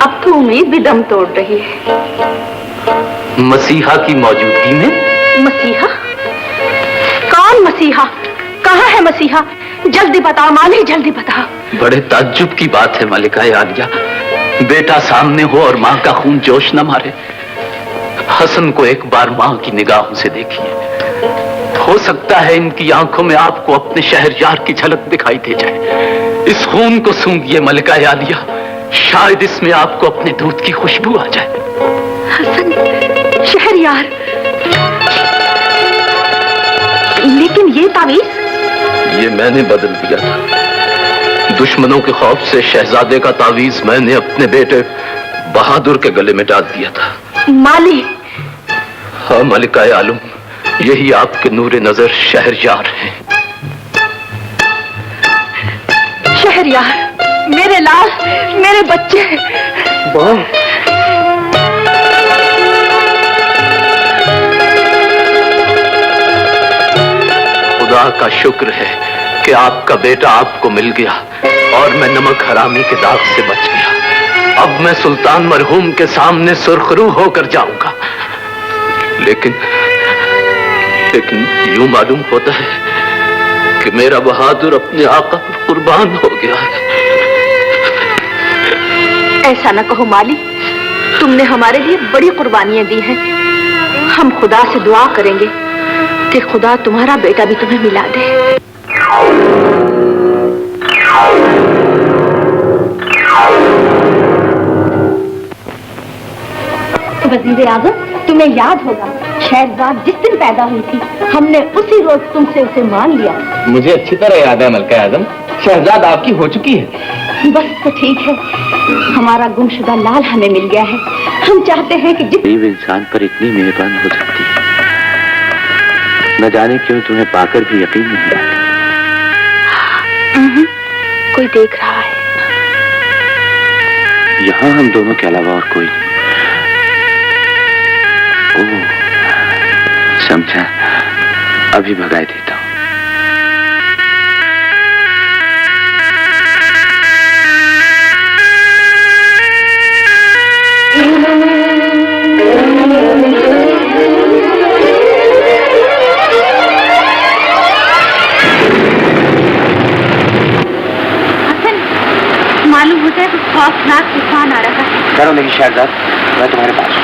[SPEAKER 3] अब तो उम्मीद भी दम तोड़ रही है।
[SPEAKER 5] मसीहा की मौजूदगी में?
[SPEAKER 3] मसीहा? कौन मसीहा? कहाँ है मसीहा? जल्दी बताओ माली, जल्दी बताओ।
[SPEAKER 5] बड़े ताज्जुब की बात है मलिका आलिया, बेटा सामने हो और माँ का खून जोश न मारे। हसन को एक बार माँ की निगाहों से देखिए, हो सकता है इनकी आंखों में आपको अपने शहरयार की झलक दिखाई दे जाए। इस खून को सूंघिए मलिका आलिया, शायद इसमें आपको अपने दूध की खुशबू आ जाए।
[SPEAKER 3] हसन, शहरयार, लेकिन ये तावीज?
[SPEAKER 5] ये मैंने बदल दिया था। दुश्मनों के खौफ से शहजादे का तावीज मैंने अपने बेटे बहादुर के गले में डाल दिया था।
[SPEAKER 3] माली?
[SPEAKER 5] हाँ मलिका आलम, यही आपके नूरे नजर शहरयार हैं।
[SPEAKER 3] शहरयार, मेरे लाल, मेरे बच्चे।
[SPEAKER 5] खुदा का शुक्र है कि आपका बेटा आपको मिल गया और मैं नमक हरामी के दाग से बच गया। अब मैं सुल्तान मरहूम के सामने सुर्खरू होकर जाऊंगा, लेकिन यूं मालूम होता है कि मेरा बहादुर अपने आका पर कुर्बान हो गया है।
[SPEAKER 3] ऐसा न कहो माली, तुमने हमारे लिए बड़ी कुर्बानियां दी हैं। हम खुदा से दुआ करेंगे कि खुदा तुम्हारा बेटा भी तुम्हें मिला दे। वज़ीर आज़म, तुम्हें याद होगा शहरजाद जिस दिन पैदा हुई थी हमने उसी रोज तुमसे उसे मान लिया।
[SPEAKER 6] मुझे अच्छी तरह याद है मलका आज़म, शहजाद आपकी हो चुकी है।
[SPEAKER 3] बस तो ठीक है, हमारा गुमशुदा लाल हमें मिल गया है। हम चाहते हैं कि
[SPEAKER 2] गरीब इंसान पर इतनी मेहरबान हो सकती है, न जाने क्यों तुम्हें पाकर भी यकीन नहीं आता।
[SPEAKER 3] कोई देख रहा है।
[SPEAKER 2] यहाँ हम दोनों के अलावा और कोई नहीं। ओह, समझा, अभी भगाए देता हूँ।
[SPEAKER 3] मालूम होता है कुछ खौफनाक तूफान आ रहा है।
[SPEAKER 2] डरो नहीं शहजाद, मैं तुम्हारे पास हूँ।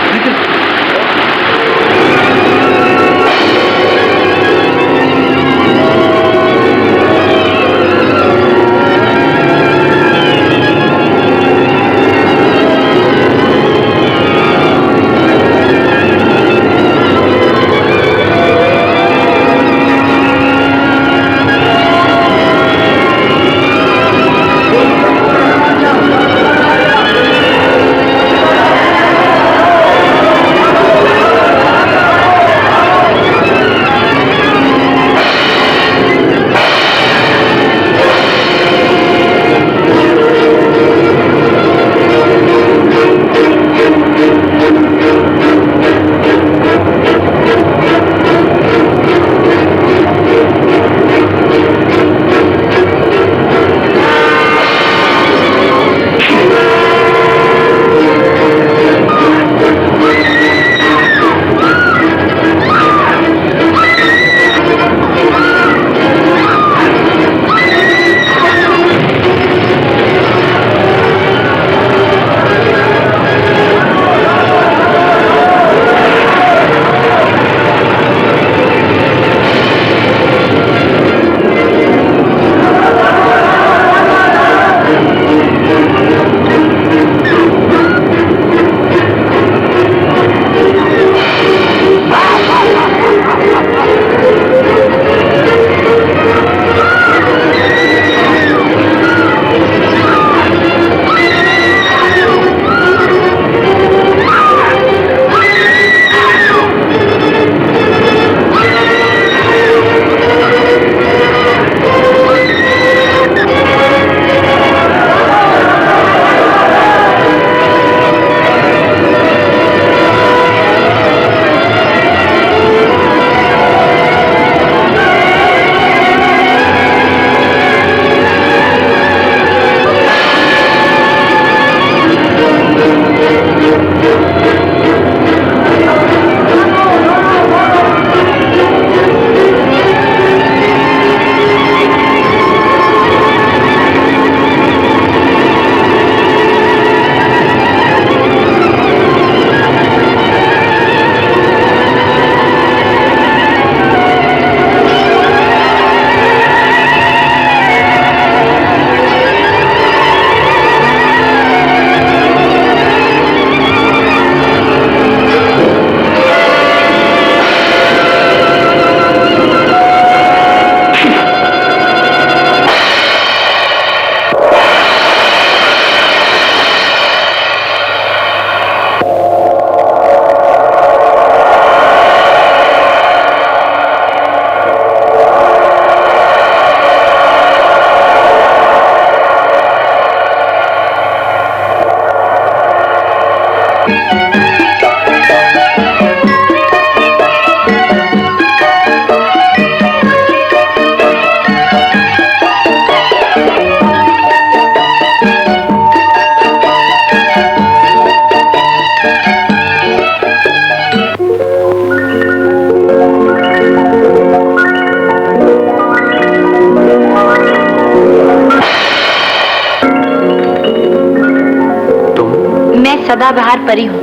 [SPEAKER 4] सदाबहार परी हूँ।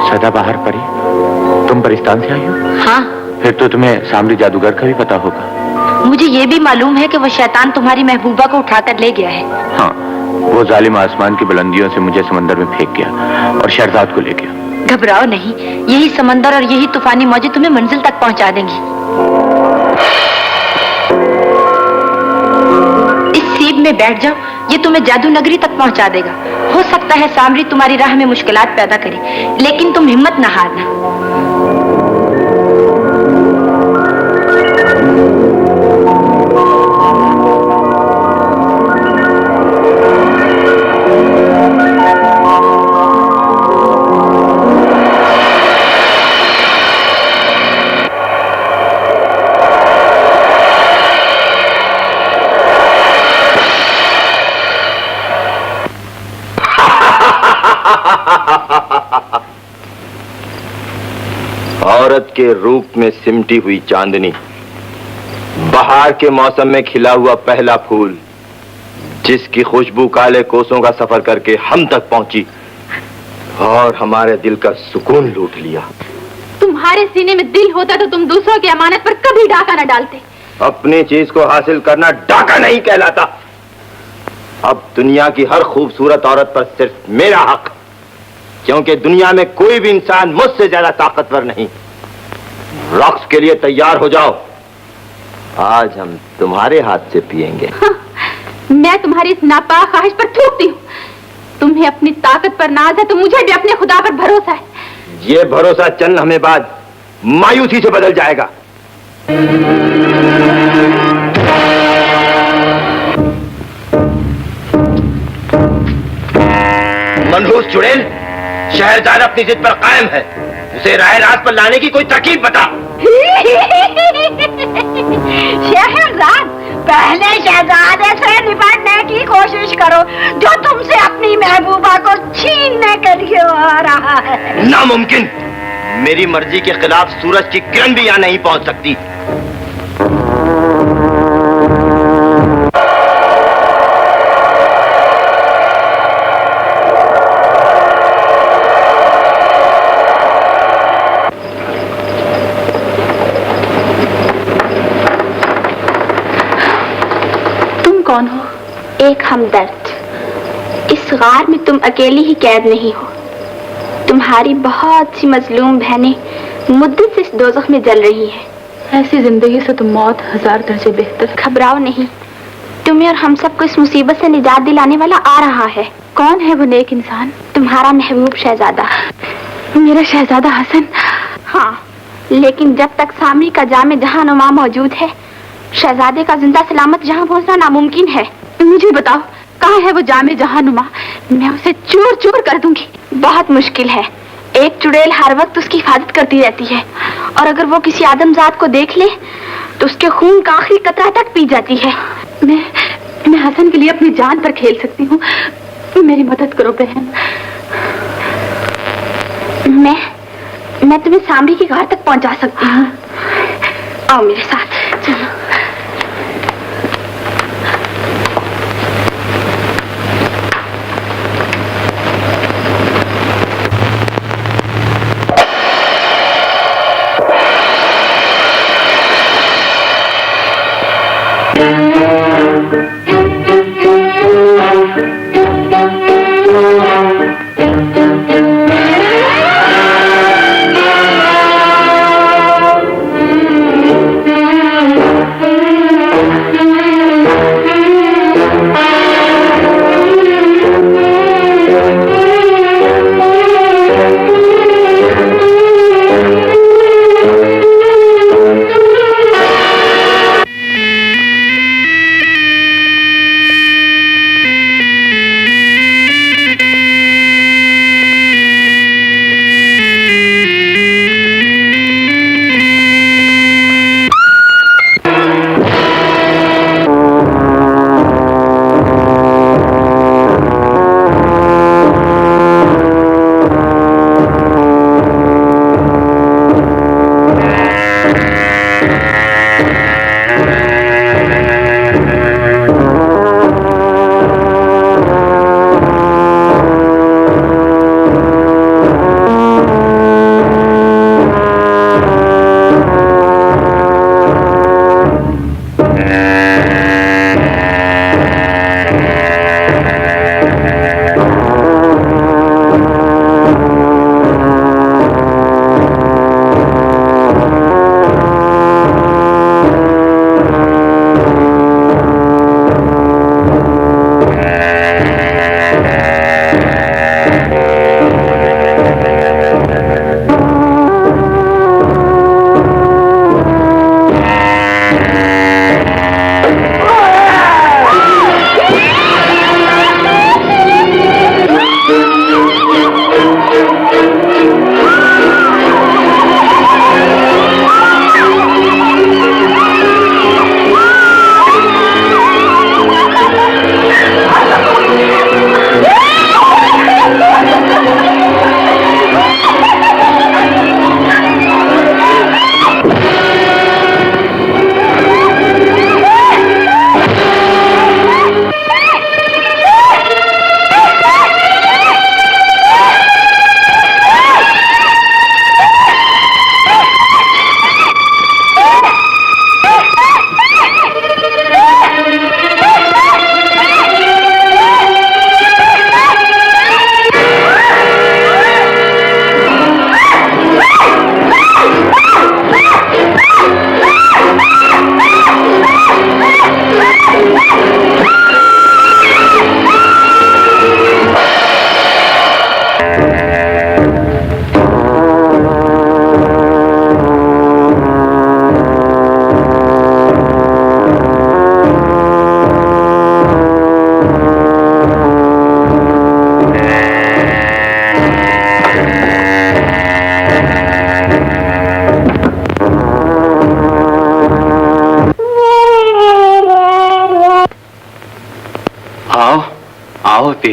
[SPEAKER 6] सदाबहार परी? तुम परिस्तान से आई हो?
[SPEAKER 4] हाँ।
[SPEAKER 6] फिर तो तुम्हें सामरी जादूगर का भी पता होगा।
[SPEAKER 4] मुझे ये भी मालूम है कि वो शैतान तुम्हारी महबूबा को उठाकर ले गया है।
[SPEAKER 6] हाँ, वो जालिम आसमान की बुलंदियों से मुझे समंदर में फेंक गया और शहजाद को ले गया।
[SPEAKER 4] घबराओ नहीं, यही समंदर और यही तूफानी मौजें तुम्हें मंजिल तक पहुंचा देंगी। इस सीप में बैठ जाओ, ये तुम्हें जादू नगरी तक पहुंचा देगा। हो सकता है सामरी तुम्हारी राह में मुश्किलात पैदा करे, लेकिन तुम हिम्मत न हारना।
[SPEAKER 2] औरत के रूप में सिमटी हुई चांदनी, बहार के मौसम में खिला हुआ पहला फूल, जिसकी खुशबू काले कोसों का सफर करके हम तक पहुंची और हमारे दिल का सुकून लूट लिया।
[SPEAKER 1] तुम्हारे सीने में दिल होता तो तुम दूसरों की अमानत पर कभी डाका न डालते।
[SPEAKER 2] अपनी चीज को हासिल करना डाका नहीं कहलाता। अब दुनिया की हर खूबसूरत औरत पर सिर्फ मेरा हक, क्योंकि दुनिया में कोई भी इंसान मुझसे ज्यादा ताकतवर नहीं। रक्स के लिए तैयार हो जाओ, आज हम तुम्हारे हाथ से पिएंगे।
[SPEAKER 1] हाँ, मैं तुम्हारी इस नापाक ख्वाहिश पर थूकती हूँ। तुम्हें अपनी ताकत पर नाज है तो मुझे भी अपने खुदा पर भरोसा है।
[SPEAKER 2] ये भरोसा चंद हमें बाद मायूसी से बदल जाएगा। मनहूस चुड़ैल, शहरजादा अपनी जिद पर कायम है। उसे राह रात पर लाने की कोई तरकीब बता।
[SPEAKER 3] शहरजाद, पहले शहजादे से निपटने की कोशिश करो जो तुमसे अपनी महबूबा को छीनने के लिए आ रहा है।
[SPEAKER 2] नामुमकिन। मेरी मर्जी के खिलाफ सूरज की किरण भी यहाँ नहीं पहुंच सकती।
[SPEAKER 1] कौन हो? एक हमदर्द। इस गार में तुम अकेली ही कैद नहीं हो। तुम्हारी बहुत सी मजलूम बहनें मुद्दत से इस दोज़ख में जल रही हैं।
[SPEAKER 7] ऐसी जिंदगी से तो मौत 1000 दर्जे बेहतर।
[SPEAKER 1] घबराओ नहीं, तुम्हें और हम सबको इस मुसीबत से निजात दिलाने वाला आ रहा है।
[SPEAKER 7] कौन है वो नेक इंसान?
[SPEAKER 1] तुम्हारा महबूब शहजादा।
[SPEAKER 7] मेरा शहजादा हसन?
[SPEAKER 1] हाँ, लेकिन जब तक सामरी का जामे जहानुमा मौजूद है, शहजादे का जिंदा सलामत जहां पहुंचना नामुमकिन है।
[SPEAKER 7] मुझे बताओ, कहाँ है वो जामे जहानुमा? मैं उसे चूर चूर कर दूंगी।
[SPEAKER 1] बहुत मुश्किल है। एक चुड़ैल हर वक्त उसकी हिफाजत करती रहती है, और अगर वो किसी आदमजात को देख ले तो उसके खून का आखिरी कतरा तक पी जाती है।
[SPEAKER 7] मैं हसन के लिए अपनी जान पर खेल सकती हूँ। मेरी मदद करो बहन।
[SPEAKER 1] मैं तुम्हें सामरी के घर तक पहुंचा सकती हूँ। आओ मेरे साथ।
[SPEAKER 7] चलो।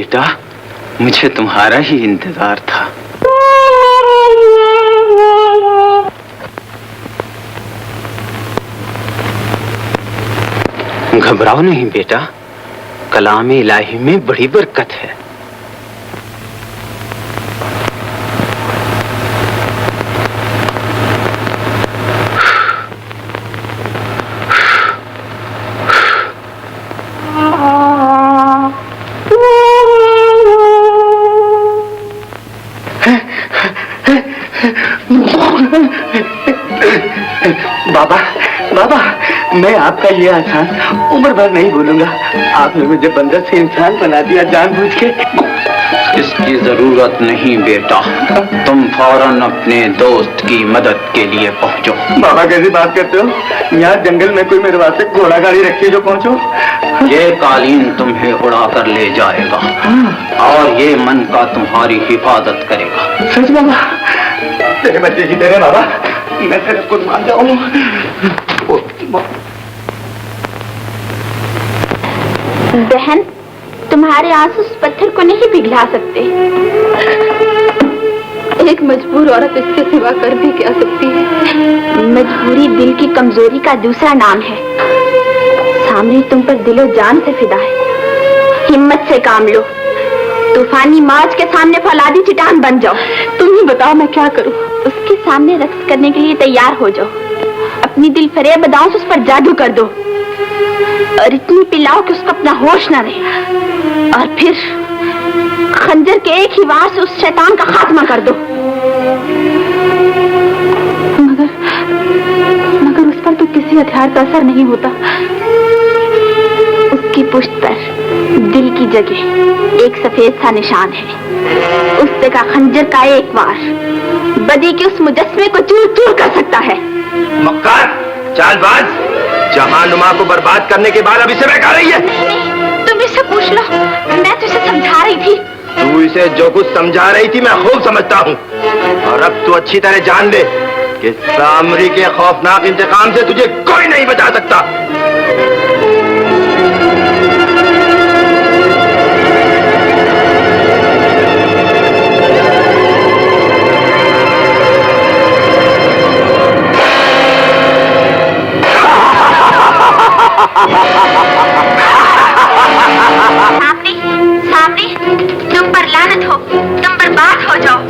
[SPEAKER 8] बेटा, मुझे तुम्हारा ही इंतजार था। घबराओ नहीं बेटा, कलाम इलाही में बड़ी बरकत है। बाबा, बाबा, मैं आपका ये एहसान उम्र भर नहीं भूलूंगा। आपने मुझे बंदर से इंसान बना दिया जानबूझ के। इसकी जरूरत नहीं बेटा, तुम फौरन अपने दोस्त की मदद के लिए पहुंचो। बाबा कैसी बात करते हो? यहाँ जंगल में कोई मेरे वास्ते घोड़ा गाड़ी रखी जो पहुंचो। ये कालीन तुम्हें उड़ा कर ले जाएगा और ये मन का तुम्हारी हिफाजत करेगा। सच बाबा? तेरे बच्चे ही तेरे बाबा, मैं तेरे को मान जाऊं।
[SPEAKER 1] बहन, तुम्हारे आंसू उस पत्थर को नहीं पिघला सकते।
[SPEAKER 3] एक मजबूर औरत इसके सिवा कर भी क्या सकती है?
[SPEAKER 1] मजबूरी दिल की कमजोरी का दूसरा नाम है। सामने तुम पर दिलो जान से फिदा है। हिम्मत से काम लो, तूफानी मौज के सामने फौलादी चट्टान बन जाओ।
[SPEAKER 3] तुम ही बताओ मैं क्या करूं?
[SPEAKER 1] उसके सामने रक्स करने के लिए तैयार हो जाओ। अपनी दिल फरेब अदाओं से उस पर जादू कर दो और इतनी पिलाओ कि उसको अपना होश न रहे। और फिर खंजर के एक ही वार से उस शैतान का खात्मा कर दो।
[SPEAKER 3] मगर उस पर तो किसी हथियार का असर नहीं होता।
[SPEAKER 1] उसकी पुष्ट पर दिल की जगह एक सफेद सा निशान है। उस जगह खंजर का एक वार बदी के उस मुजस्मे को चूर चूर कर सकता है।
[SPEAKER 2] मक्कार, चालबाज, जहानुमा को बर्बाद करने के बाद अब इसे बहका रही है।
[SPEAKER 1] तुम इसे पूछ लो, मैं तो इसे समझा रही थी।
[SPEAKER 2] तू इसे जो कुछ समझा रही थी मैं खूब समझता हूँ, और अब तू अच्छी तरह जान ले कि सामरी के खौफनाक इंतकाम से तुझे कोई नहीं बचा सकता।
[SPEAKER 1] सामरी, तुम पर लानत हो, तुम बर्बाद हो जाओ।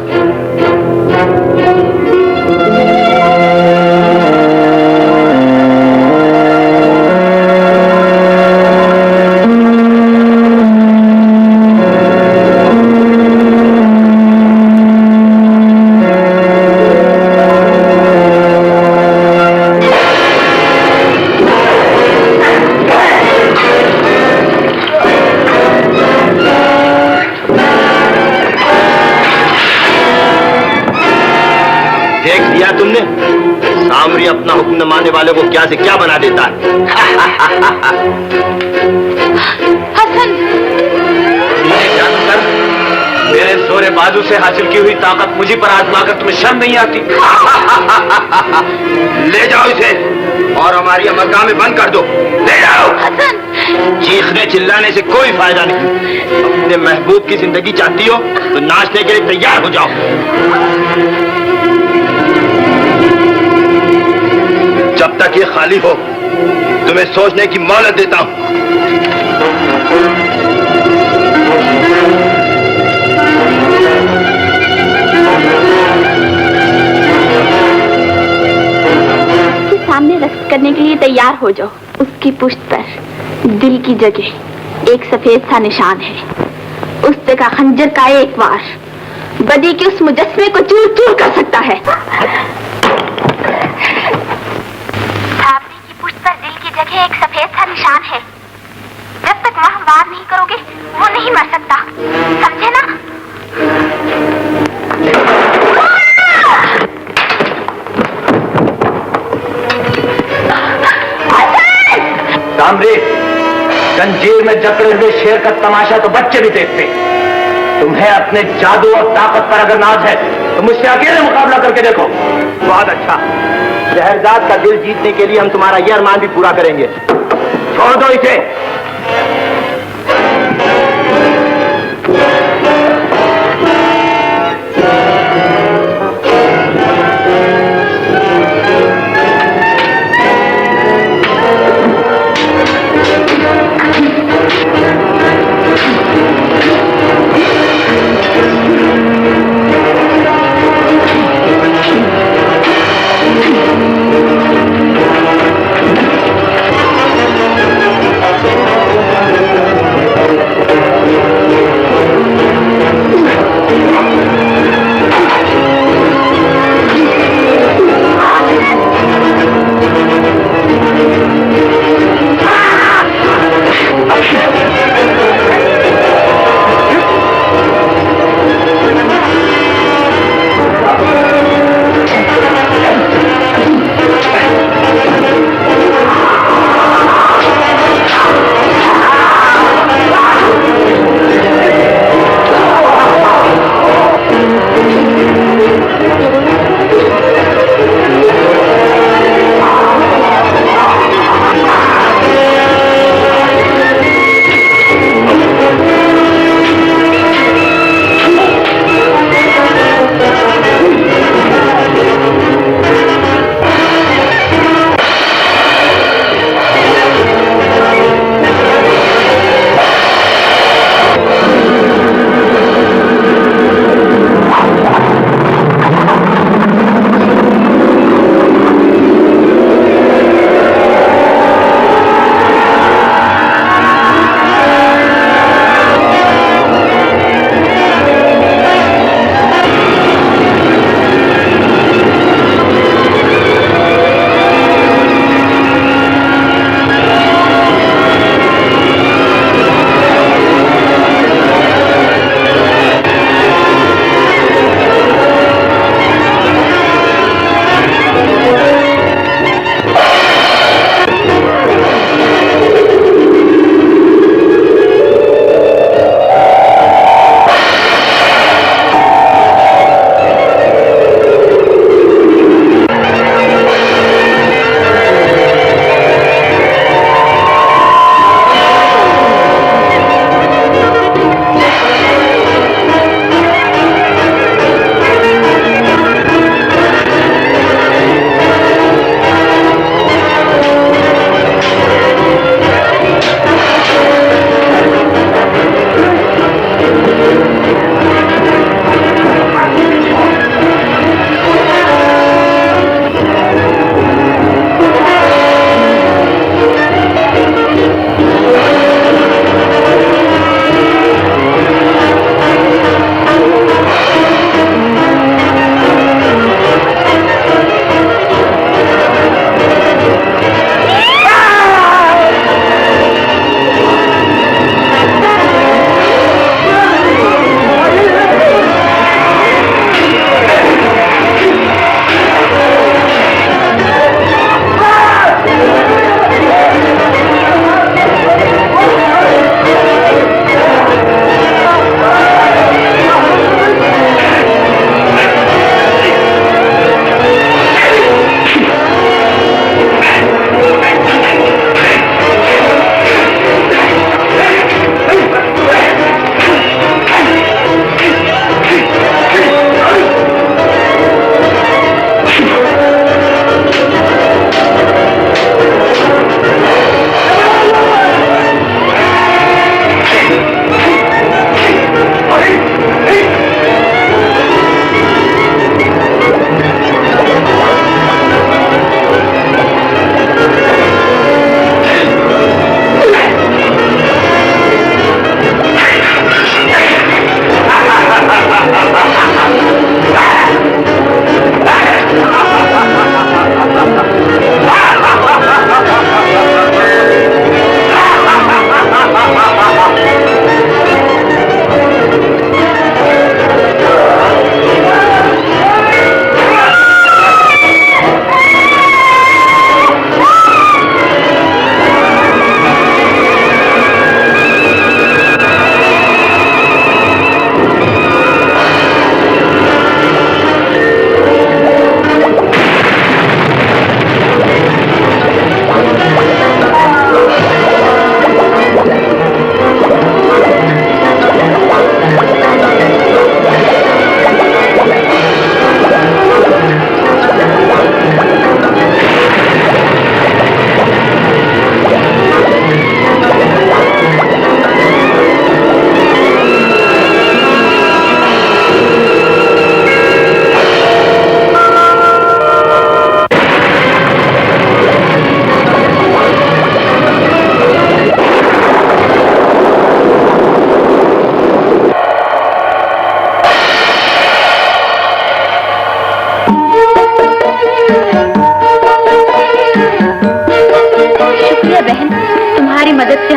[SPEAKER 1] तुमने सामरी अपना हुक्म न मानने वाले को क्या से क्या बना देता है।
[SPEAKER 3] हसन,
[SPEAKER 5] जानकर मेरे जोरे बाजू से हासिल की हुई ताकत मुझे पर आजमाकर तुम्हें शर्म नहीं आती?
[SPEAKER 2] ले जाओ इसे और हमारी अमरगाह में बंद कर दो। ले जाओ।
[SPEAKER 3] हसन,
[SPEAKER 2] चीखने चिल्लाने से कोई फायदा नहीं। अपने महबूब की जिंदगी चाहती हो तो नाचने के लिए तैयार हो जाओ। जब तक ये खाली हो तुम्हें सोचने की मोहलत देता हूं।
[SPEAKER 1] उसके सामने रक्स करने के लिए तैयार हो जाओ। उसकी पुष्ट पर दिल की जगह एक सफेद सा निशान है। उस जगह खंजर का एक वार बदी के उस मुजस्मे को चूर चूर कर सकता है। जगह एक सफेद सा निशान है। जब तक वह वार नहीं करोगे वो नहीं मर सकता, समझे ना?
[SPEAKER 5] सामरी, जंजीर में जकड़े हुए शेर का तमाशा तो बच्चे भी देखते। तुम्हें अपने जादू और ताकत पर अगर नाज है तो मुझसे अकेले मुकाबला करके देखो।
[SPEAKER 2] बहुत अच्छा, शहरजाद का दिल जीतने के लिए हम तुम्हारा यह अरमान भी पूरा करेंगे। छोड़ दो इसे।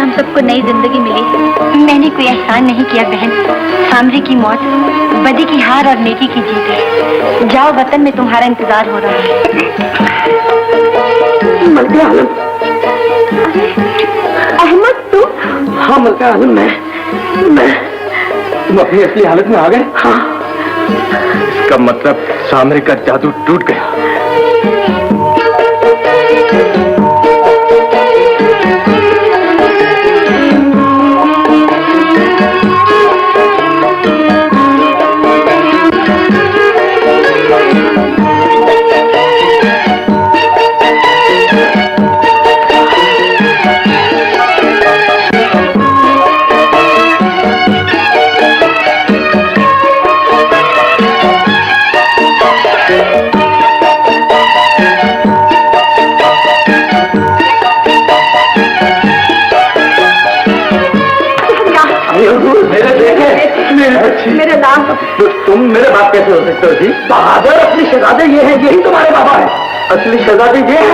[SPEAKER 7] हम सबको नई जिंदगी मिली है। मैंने कोई एहसान नहीं किया बहन। सामरी की मौत बदी की हार और नेकी की जीत है। जाओ, वतन में तुम्हारा इंतजार हो रहा है।
[SPEAKER 9] मलका आलम।
[SPEAKER 3] अहमद तुम?
[SPEAKER 9] हाँ मलका आलम, मैं
[SPEAKER 6] तुम अपनी असली हालत में आ गए?
[SPEAKER 9] हाँ।
[SPEAKER 6] इसका मतलब सामरी का जादू टूट गया।
[SPEAKER 3] मेरे नाम
[SPEAKER 6] तुम मेरे बाप कैसे हो सकते हो जी?
[SPEAKER 9] बहादुर, असली शहजादे ये हैं, यही तुम्हारे बाबा है।
[SPEAKER 6] असली शहजादी ये है?